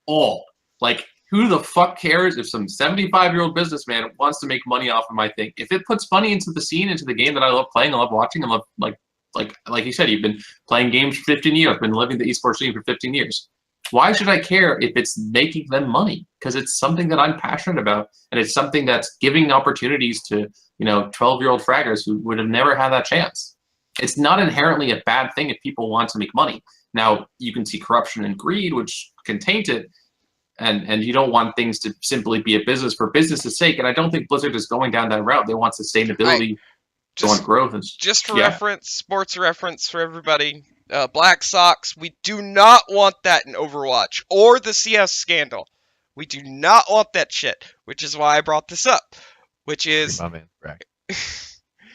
all. Like, who the fuck cares if some 75-year-old businessman wants to make money off of my thing? If it puts money into the scene, into the game that I love playing, I love watching, I love, like you said, you've been playing games for 15 years, been living the esports scene for 15 years. Why should I care if it's making them money? Because it's something that I'm passionate about, and it's something that's giving opportunities to 12-year-old fraggers who would have never had that chance. It's not inherently a bad thing if people want to make money. Now, you can see corruption and greed, which can taint it, and you don't want things to simply be a business for business's sake. And I don't think Blizzard is going down that route. They want sustainability, they want growth. Just for reference, sports reference for everybody, Black Sox, we do not want that in Overwatch or the CS scandal. We do not want that shit, which is why I brought this up, which is... My man, right.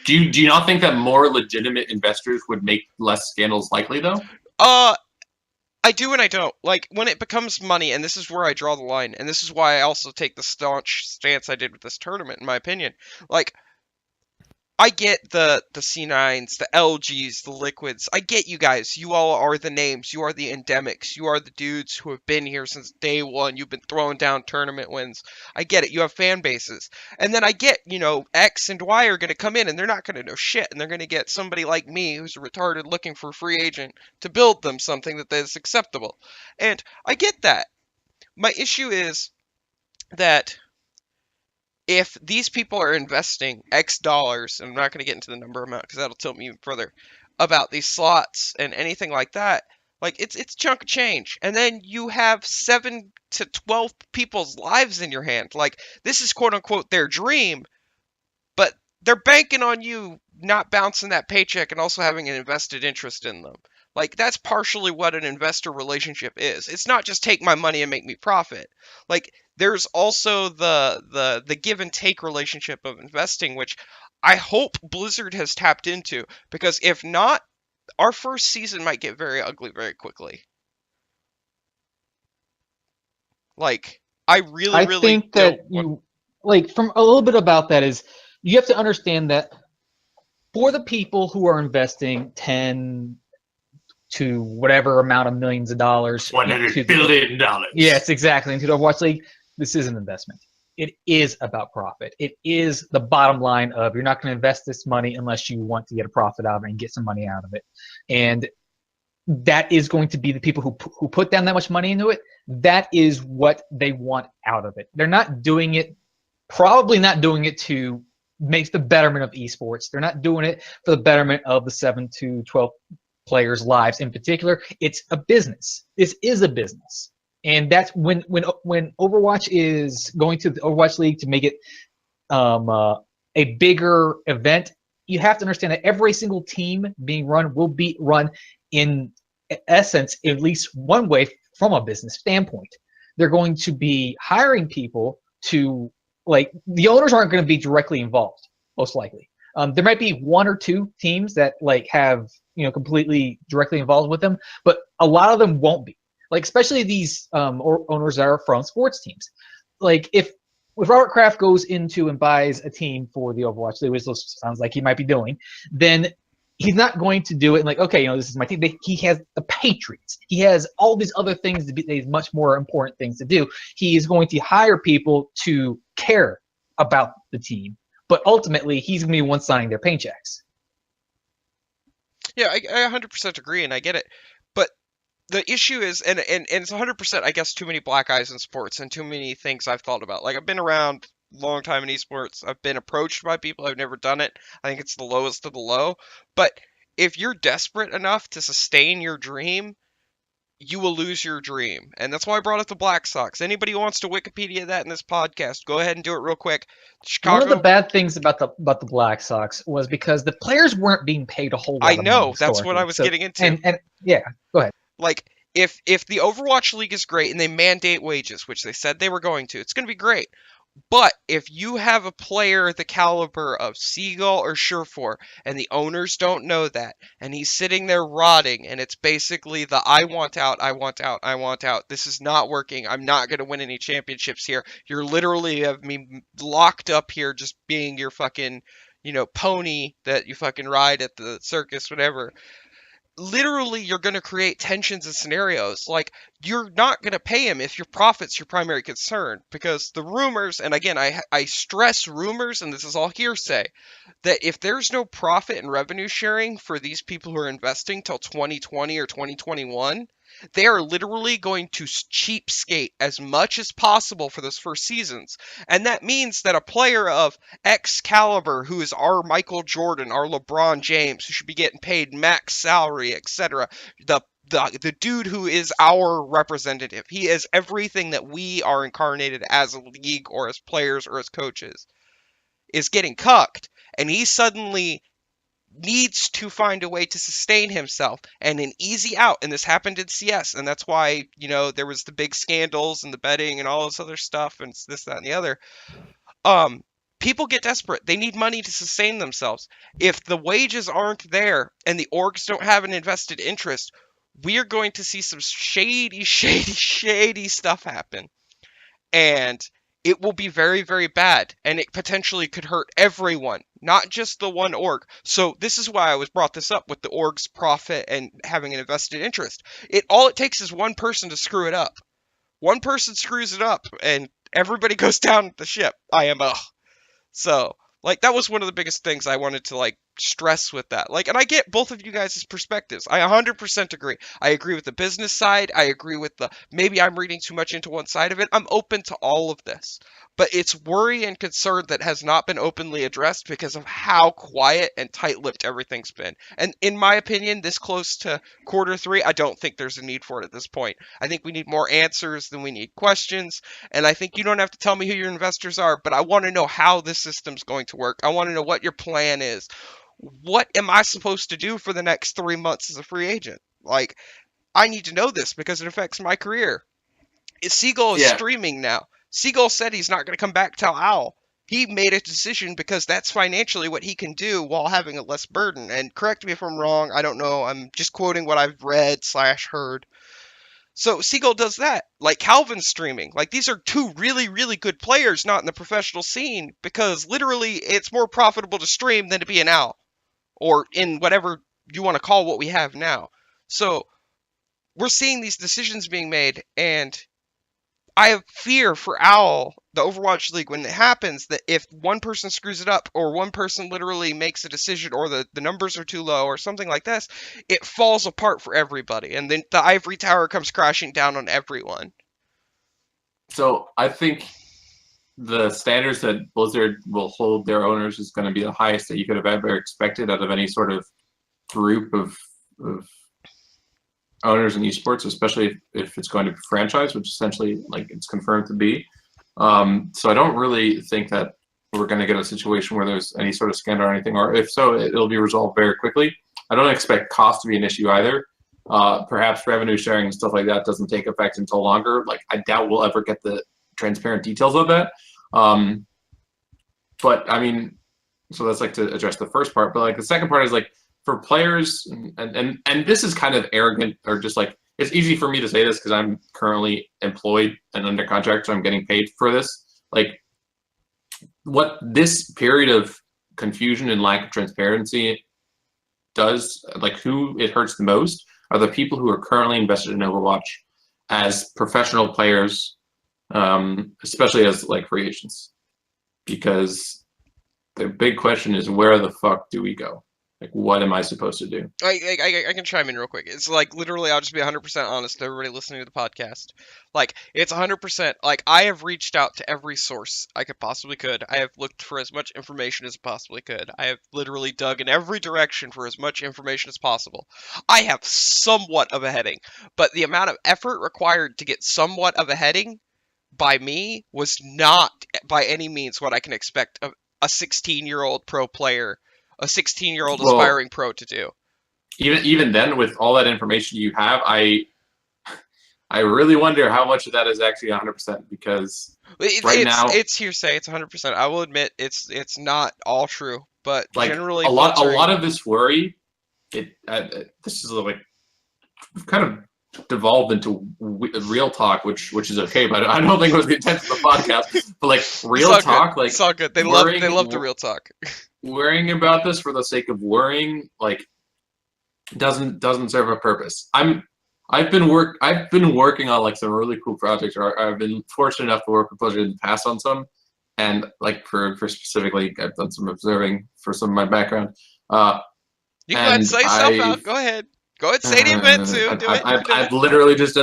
Do you not think that more legitimate investors would make less scandals likely, though? I do and I don't. Like, when it becomes money, and this is where I draw the line, and this is why I also take the staunch stance I did with this tournament, in my opinion. Like, I get the C9s, the LGs, the Liquids. I get you guys. You all are the names. You are the endemics. You are the dudes who have been here since day one. You've been throwing down tournament wins. I get it. You have fan bases. And then I get, X and Y are going to come in and they're not going to know shit. And they're going to get somebody like me who's a retarded looking for a free agent to build them something that is acceptable. And I get that. My issue is that if these people are investing X dollars, and I'm not going to get into the number amount because that'll tilt me even further, about these slots and anything like that, like it's chunk of change. And then you have 7 to 12 people's lives in your hand. Like, this is quote unquote their dream, but they're banking on you not bouncing that paycheck and also having an invested interest in them. Like, that's partially what an investor relationship is. It's not just take my money and make me profit. Like, there's also the give and take relationship of investing, which I hope Blizzard has tapped into, because if not, our first season might get very ugly very quickly. Like, I really, I really think don't that want. you like from a little bit about that is you have to understand that for the people who are investing 10 to whatever amount of millions of dollars into $100 billion. yes, exactly, into the Overwatch League, this is an investment. It is about profit. It is the bottom line of you're not going to invest this money unless you want to get a profit out of it and get some money out of it. And that is going to be the people who put down that much money into it. That is what they want out of it. They're not doing it, probably not doing it to make the betterment of esports. They're not doing it for the betterment of the 7 to 12 players' lives in particular. It's a business. This is a business. And that's when Overwatch is going to the Overwatch League to make it a bigger event, you have to understand that every single team being run will be run in essence, at least one way from a business standpoint. They're going to be hiring people to, like, the owners aren't going to be directly involved, most likely. There might be one or two teams that like have completely directly involved with them, but a lot of them won't be. Like especially these owners that are from sports teams. Like if Robert Kraft goes into and buys a team for the Overwatch League, which sounds like he might be doing, then he's not going to do it and like, okay, this is my team. He has the Patriots. He has all these other things to be these much more important things to do. He is going to hire people to care about the team, but ultimately he's going to be one signing their paychecks. Yeah, I 100% agree, and I get it. But the issue is, and it's 100%, I guess, too many black eyes in sports and too many things I've thought about. Like, I've been around a long time in esports. I've been approached by people. I've never done it. I think it's the lowest of the low. But if you're desperate enough to sustain your dream, you will lose your dream. And that's why I brought up the Black Sox. Anybody who wants to Wikipedia that in this podcast, go ahead and do it real quick. One of the Chicago. bad things about the Black Sox was because the players weren't being paid a whole lot I of money know, that's what I historically. was So- getting into. And yeah, go ahead. Like, if the Overwatch League is great and they mandate wages, which they said they were going to, it's going to be great. But if you have a player the caliber of Seagull or Surefour, and the owners don't know that, and he's sitting there rotting, and it's basically the I want out, I want out, I want out. This is not working. I'm not going to win any championships here. You're literally have me locked up here just being your fucking, pony that you fucking ride at the circus, whatever. Literally, you're going to create tensions and scenarios. Like, you're not going to pay him if your profit's your primary concern, because the rumors, and again, I stress rumors, and this is all hearsay, that if there's no profit and revenue sharing for these people who are investing till 2020 or 2021, they are literally going to cheapskate as much as possible for those first seasons. And that means that a player of X caliber, who is our Michael Jordan, our LeBron James, who should be getting paid max salary, etc., the dude who is our representative, he is everything that we are incarnated as a league or as players or as coaches, is getting cucked. And he suddenly needs to find a way to sustain himself, and an easy out, and this happened in CS, and that's why there was the big scandals and the betting and all this other stuff and this, that, and the other. People get desperate. They need money to sustain themselves. If the wages aren't there and the orgs don't have an invested interest, we are going to see some shady stuff happen, and it will be very, very bad, and it potentially could hurt everyone, not just the one org. So this is why I was brought this up with the org's profit and having an invested interest. All it takes is one person to screw it up. One person screws it up, and everybody goes down the ship. IMO. So, that was one of the biggest things I wanted to, stress with that. And I get both of you guys' perspectives. I 100% agree. I agree with the business side. I agree with maybe I'm reading too much into one side of it. I'm open to all of this. But it's worry and concern that has not been openly addressed because of how quiet and tight-lipped everything's been. And in my opinion, this close to Q3, I don't think there's a need for it at this point. I think we need more answers than we need questions. And I think you don't have to tell me who your investors are, but I want to know how this system's going to work. I want to know what your plan is. What am I supposed to do for the next 3 months as a free agent? I need to know this because it affects my career. Seagull is streaming now. Seagull said he's not going to come back till Owl. He made a decision because that's financially what he can do while having a less burden. And correct me if I'm wrong. I don't know. I'm just quoting what I've read / heard. So Seagull does that. Like Calvin's streaming. Like these are two really, really good players not in the professional scene because literally it's more profitable to stream than to be an owl or in whatever you want to call what we have now. So we're seeing these decisions being made, and I have fear for Owl, the Overwatch League, when it happens that if one person screws it up or one person literally makes a decision or the numbers are too low or something like this, it falls apart for everybody. And then the ivory tower comes crashing down on everyone. So I think the standards that Blizzard will hold their owners is going to be the highest that you could have ever expected out of any sort of group of owners in esports, especially if it's going to be franchise, which essentially like it's confirmed to be. So I don't really think that we're going to get a situation where there's any sort of scandal or anything, or if so, it'll be resolved very quickly. I don't expect cost to be an issue either. Perhaps revenue sharing and stuff like that doesn't take effect until longer. Like I doubt we'll ever get the transparent details of that. But I mean, so that's like to address the first part. But like the second part is like for players, and this is kind of arrogant or just like it's easy for me to say this because I'm currently employed and under contract, so I'm getting paid for this. Like what this period of confusion and lack of transparency does, like who it hurts the most are the people who are currently invested in Overwatch as professional players, especially as like free agents, because the big question is where the fuck do we go? Like, what am I supposed to do? I can chime in real quick. It's like literally, I'll just be 100% honest to everybody listening to the podcast. Like, it's 100%. Like, I have reached out to every source I possibly could. I have looked for as much information as possibly could. I have literally dug in every direction for as much information as possible. I have somewhat of a heading, but the amount of effort required to get somewhat of a heading by me was not by any means what I can expect of a 16-year-old pro player. A 16-year-old aspiring pro to do. Even then, with all that information you have, I really wonder how much of that is actually 100% because now it's hearsay. It's 100%. I will admit it's not all true, but like generally a lot of this worry, this is like kind of devolved into real talk, which is okay, but I don't think it was the intent of the podcast. But like real talk, like it's all good. They love the real talk. Worrying about this for the sake of worrying, like, doesn't serve a purpose. I've been working on like some really cool projects, or I've been fortunate enough to work with Blizzard in the past on some, and like for specifically, I've done some observing for some of my background. You can go ahead and say yourself out. Go ahead, say the event too. I've literally just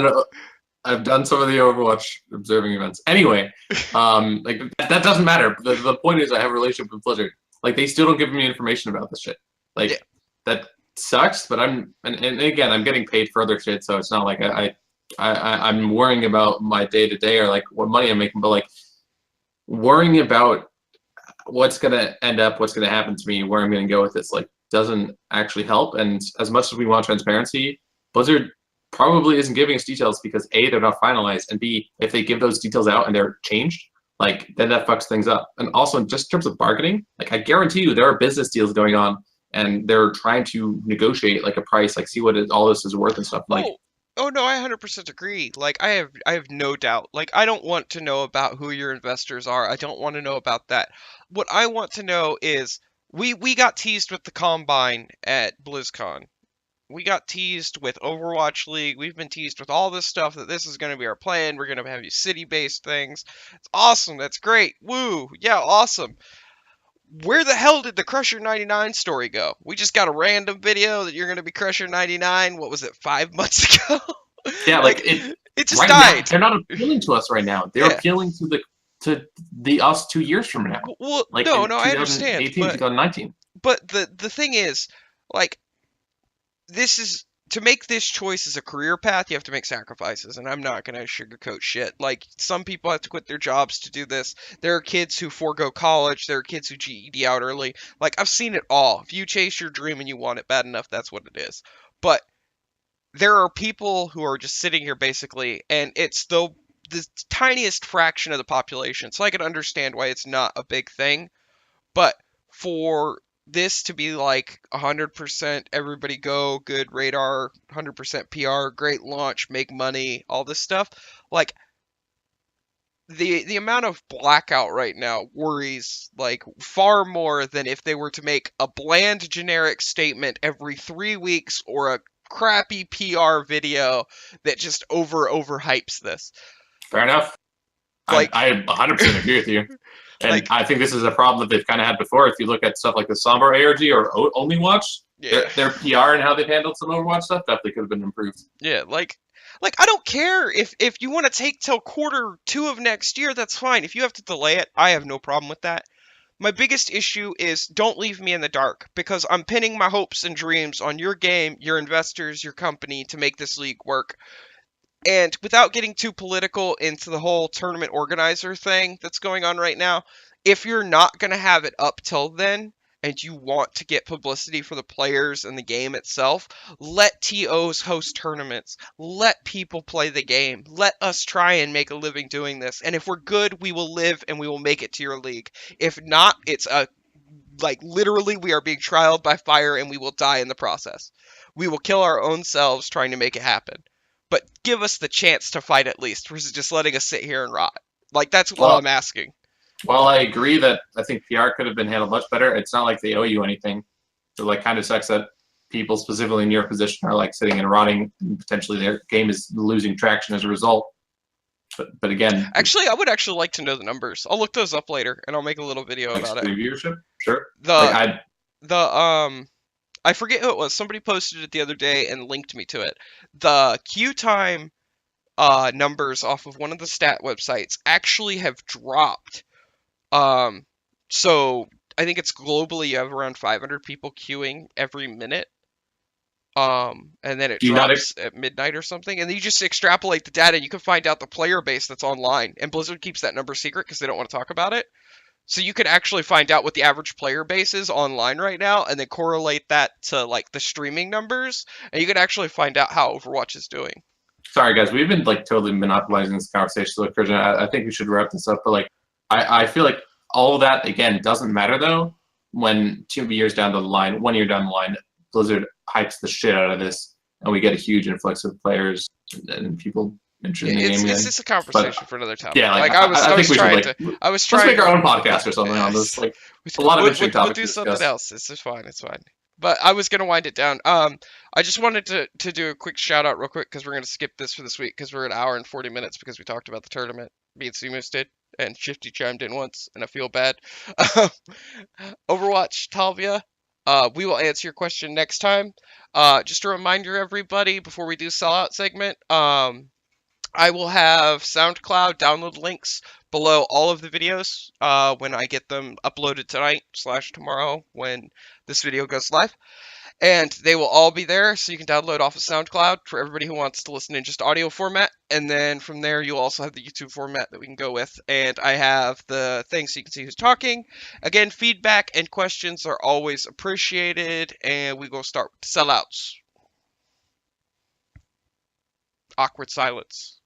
I've done some of the Overwatch observing events. Anyway, like that doesn't matter. The point is I have a relationship with Blizzard. Like they still don't give me information about this shit. Like that sucks. But and again, I'm getting paid for other shit, so it's not like I'm worrying about my day to day or like what money I'm making. But like worrying about what's gonna end up, what's gonna happen to me, where I'm gonna go with this, like doesn't actually help. And as much as we want transparency, Blizzard probably isn't giving us details because A, they're not finalized, and B, if they give those details out and they're changed, like then that fucks things up. And also just in terms of bargaining, like I guarantee you there are business deals going on and they're trying to negotiate like a price, like see what all this is worth and stuff. Like oh no, I 100% agree. Like I have no doubt. Like I don't want to know about who your investors are. I don't want to know about that. What I want to know is we got teased with the Combine at BlizzCon. We got teased with Overwatch League. We've been teased with all this stuff that this is going to be our plan. We're going to have these city-based things. It's awesome. That's great. Woo. Yeah, awesome. Where the hell did the Crusher 99 story go? We just got a random video that you're going to be Crusher 99. What was it, 5 months ago? Yeah, like it just right died. Now, they're not appealing to us right now. They're appealing to the us 2 years from now. Well, like no, I understand. 2019. But the thing is, like, this is to make this choice as a career path, you have to make sacrifices, and I'm not going to sugarcoat shit. Like, some people have to quit their jobs to do this. There are kids who forego college. There are kids who GED out early. Like, I've seen it all. If you chase your dream and you want it bad enough, that's what it is. But there are people who are just sitting here basically, and it's the tiniest fraction of the population, so I can understand why it's not a big thing. But for this to be like 100% everybody go, good radar, 100% PR, great launch, make money, all this stuff. Like the amount of blackout right now worries like far more than if they were to make a bland generic statement every 3 weeks or a crappy PR video that just overhypes this. Fair enough. Like I 100% agree with you. And like I think this is a problem that they've kind of had before. If you look at stuff like the Sombra ARG or Only Watch, yeah. their PR and how they've handled some Overwatch stuff definitely could have been improved. Yeah, like I don't care if you want to take till Q2 of next year, that's fine. If you have to delay it, I have no problem with that. My biggest issue is don't leave me in the dark because I'm pinning my hopes and dreams on your game, your investors, your company to make this league work. And without getting too political into the whole tournament organizer thing that's going on right now, if you're not going to have it up till then and you want to get publicity for the players and the game itself, let TOs host tournaments. Let people play the game. Let us try and make a living doing this. And if we're good, we will live and we will make it to your league. If not, it's a like literally we are being trialed by fire and we will die in the process. We will kill our own selves trying to make it happen. But give us the chance to fight at least versus just letting us sit here and rot. Like that's what Well, I'm asking. While I agree that I think PR could have been handled much better, it's not like they owe you anything. So like kind of sucks that people specifically in your position are like sitting and rotting and potentially their game is losing traction as a result. But again, Actually, I would actually like to know the numbers. I'll look those up later and I'll make a little video like about it. screen viewership, sure. The I forget who it was. Somebody posted it the other day and linked me to it. The queue time numbers off of one of the stat websites actually have dropped. So I think it's globally you have around 500 people queuing every minute. And then it Do you not drops at midnight or something, and then you just extrapolate the data and you can find out the player base that's online. And Blizzard keeps that number secret because they don't want to talk about it. So you can actually find out what the average player base is online right now, and then correlate that to like the streaming numbers, and you can actually find out how Overwatch is doing. Sorry guys, we've been like totally monopolizing this conversation. So Kurjun, I think we should wrap this up. But like, I feel like all of that again doesn't matter though when 2 years down the line, 1 year down the line, Blizzard hypes the shit out of this, and we get a huge influx of players and people interested in the game It's again. just a conversation for another topic. Yeah, like I was think we should, trying like, to. I was Let's trying. make our own podcast or something on this. Like, a lot of interesting We'll topics do to something discuss. else. It's just fine. It's fine. But I was gonna wind it down. I just wanted to do a quick shout out real quick because we're gonna skip this for this week because we're at an hour and 40 minutes because we talked about the tournament. Me and Seamoose did, and Shifty chimed in once, and I feel bad. Overwatch, Talvia. We will answer your question next time. Just a reminder, everybody, before we do sellout segment. I will have SoundCloud download links below all of the videos when I get them uploaded tonight / tomorrow when this video goes live. And they will all be there, so you can download off of SoundCloud for everybody who wants to listen in just audio format. And then from there, you'll also have the YouTube format that we can go with. And I have the thing so you can see who's talking. Again, feedback and questions are always appreciated. And we will start with sellouts. Awkward silence.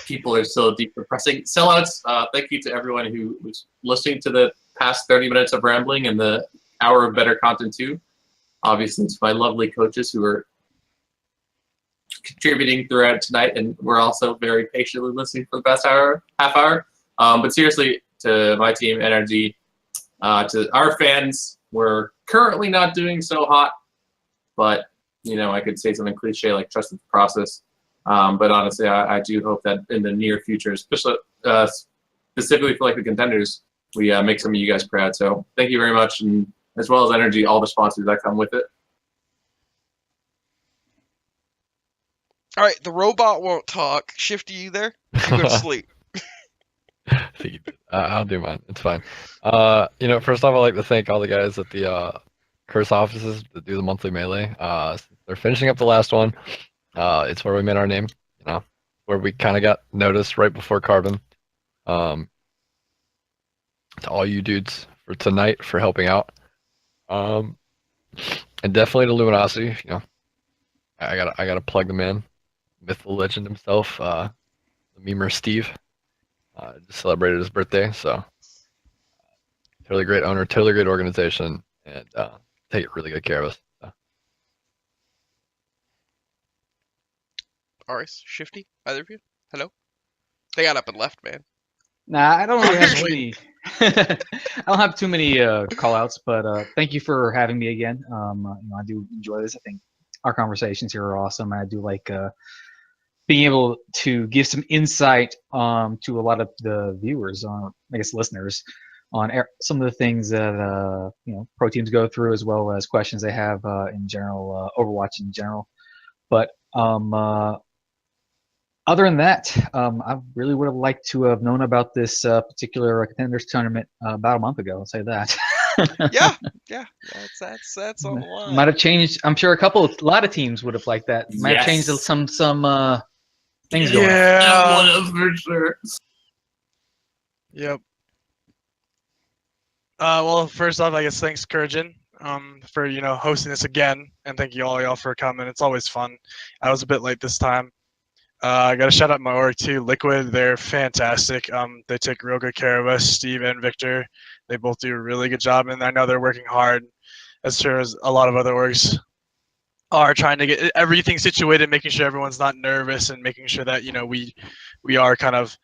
People are so deep depressing. Sellouts, thank you to everyone who was listening to the past 30 minutes of rambling and the hour of better content too. Obviously, to my lovely coaches who are contributing throughout tonight, and we're also very patiently listening for the past half hour. But seriously, to my team, NRG, to our fans, we're currently not doing so hot, but you know, I could say something cliche like trust the process. But honestly, I do hope that in the near future, especially specifically for like the contenders, we make some of you guys proud. So thank you very much, and as well as NRG, all the sponsors that come with it. All right, the robot won't talk. Shifty, you there? You go to sleep. I'll do mine. It's fine. You know, first off, I'd like to thank all the guys at the Curse offices that do the monthly melee. They're finishing up the last one. It's where we made our name, you know, where we kind of got noticed right before Carbon. To all you dudes for tonight for helping out. And definitely to Luminosity, you know, I gotta plug the man, myth the legend himself, the memer Steve. Just celebrated his birthday, so Totally great owner, totally great organization, and take really good care of us. So. Aurace, Shifty, either of you? Hello? They got up and left, man. Nah, I don't really have Just too many. I don't have too many call outs, but thank you for having me again. I do enjoy this. I think our conversations here are awesome. I do like being able to give some insight to a lot of the viewers, I guess listeners, on some of the things that pro teams go through, as well as questions they have in general, Overwatch in general. But other than that, I really would have liked to have known about this particular contenders tournament about a month ago. I'll say that. Yeah, that's on the line. Might have changed. I'm sure a lot of teams would have liked that. Might have changed Yes. some things going on. Yeah, one of for sure. Yep. Well, first off, I guess thanks, Kurjun, for hosting this again, and thank you all y'all for coming. It's always fun. I was a bit late this time. I got to shout out my org too, Liquid. They're fantastic. They take real good care of us. Steve and Victor, they both do a really good job, and I know they're working hard, as sure as a lot of other orgs are, trying to get everything situated, making sure everyone's not nervous, and making sure that we are kind of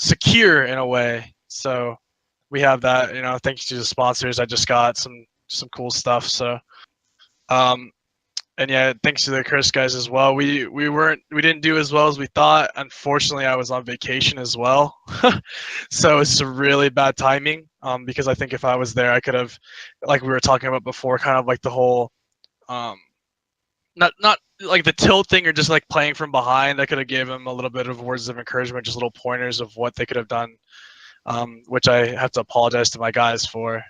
secure in a way. So we have that. Thanks to the sponsors. I just got some cool stuff. So and yeah, thanks to the Chris guys as well. We didn't do as well as we thought. Unfortunately, I was on vacation as well, so it's a really bad timing. Because I think if I was there, I could have, like we were talking about before, kind of like the whole, not like the tilt thing or just like playing from behind. I could have gave them a little bit of words of encouragement, just little pointers of what they could have done, which I have to apologize to my guys for.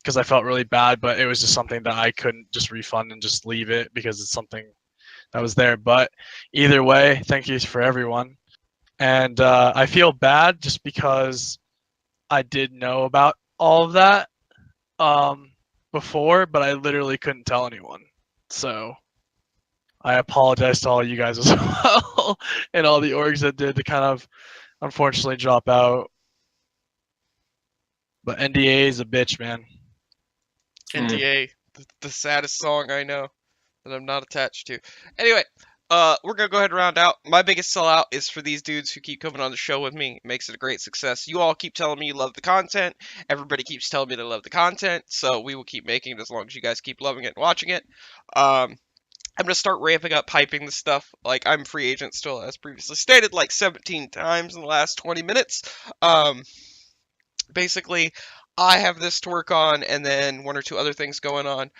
Because I felt really bad, but it was just something that I couldn't just refund and just leave it because it's something that was there. But either way, thank you for everyone. And I feel bad just because I did know about all of that before, but I literally couldn't tell anyone. So I apologize to all you guys as well and all the orgs that did to kind of unfortunately drop out. But NDA is a bitch, man. NDA, the saddest song I know that I'm not attached to. Anyway, we're gonna go ahead and round out. My biggest sellout is for these dudes who keep coming on the show with me. It makes it a great success. You all keep telling me you love the content. Everybody keeps telling me they love the content. So we will keep making it as long as you guys keep loving it and watching it. I'm gonna start ramping up hyping this stuff. Like, I'm free agent still, as previously stated, like 17 times in the last 20 minutes. Basically, I have this to work on, and then one or two other things going on.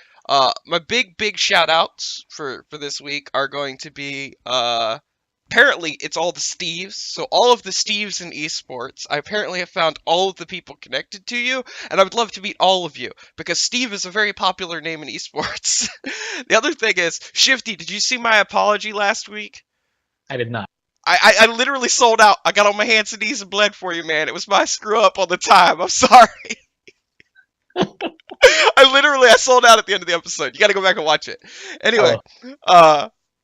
My big shout outs for this week are going to be, apparently it's all the Steves. So all of the Steves in esports, I apparently have found all of the people connected to you, and I would love to meet all of you, because Steve is a very popular name in esports. The other thing is, Shifty, did you see my apology last week? I did not. I literally sold out. I got on my hands and knees and bled for you, man. It was my screw up on the time. I'm sorry. I sold out at the end of the episode. You got to go back and watch it. Anyway,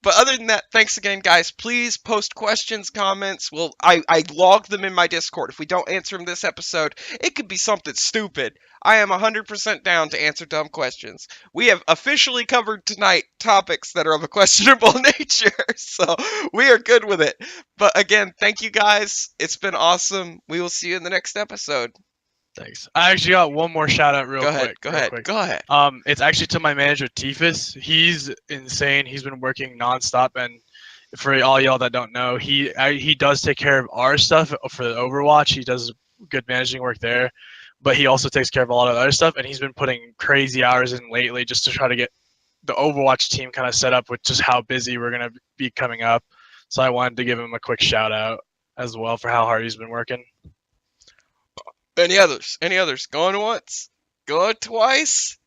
but other than that, thanks again, guys. Please post questions, comments. Well, I log them in my Discord. If we don't answer them this episode, it could be something stupid. I am 100% down to answer dumb questions. We have officially covered tonight topics that are of a questionable nature, so we are good with it. But again, thank you guys. It's been awesome. We will see you in the next episode. Thanks. I actually got one more shout out real quick. Go ahead. It's actually to my manager, Tifus. He's insane. He's been working nonstop, and for all y'all that don't know, he does take care of our stuff for the Overwatch. He does good managing work there, but he also takes care of a lot of other stuff, and he's been putting crazy hours in lately just to try to get the Overwatch team kind of set up with just how busy we're going to be coming up. So I wanted to give him a quick shout out as well for how hard he's been working. Any others? Going once? Going twice?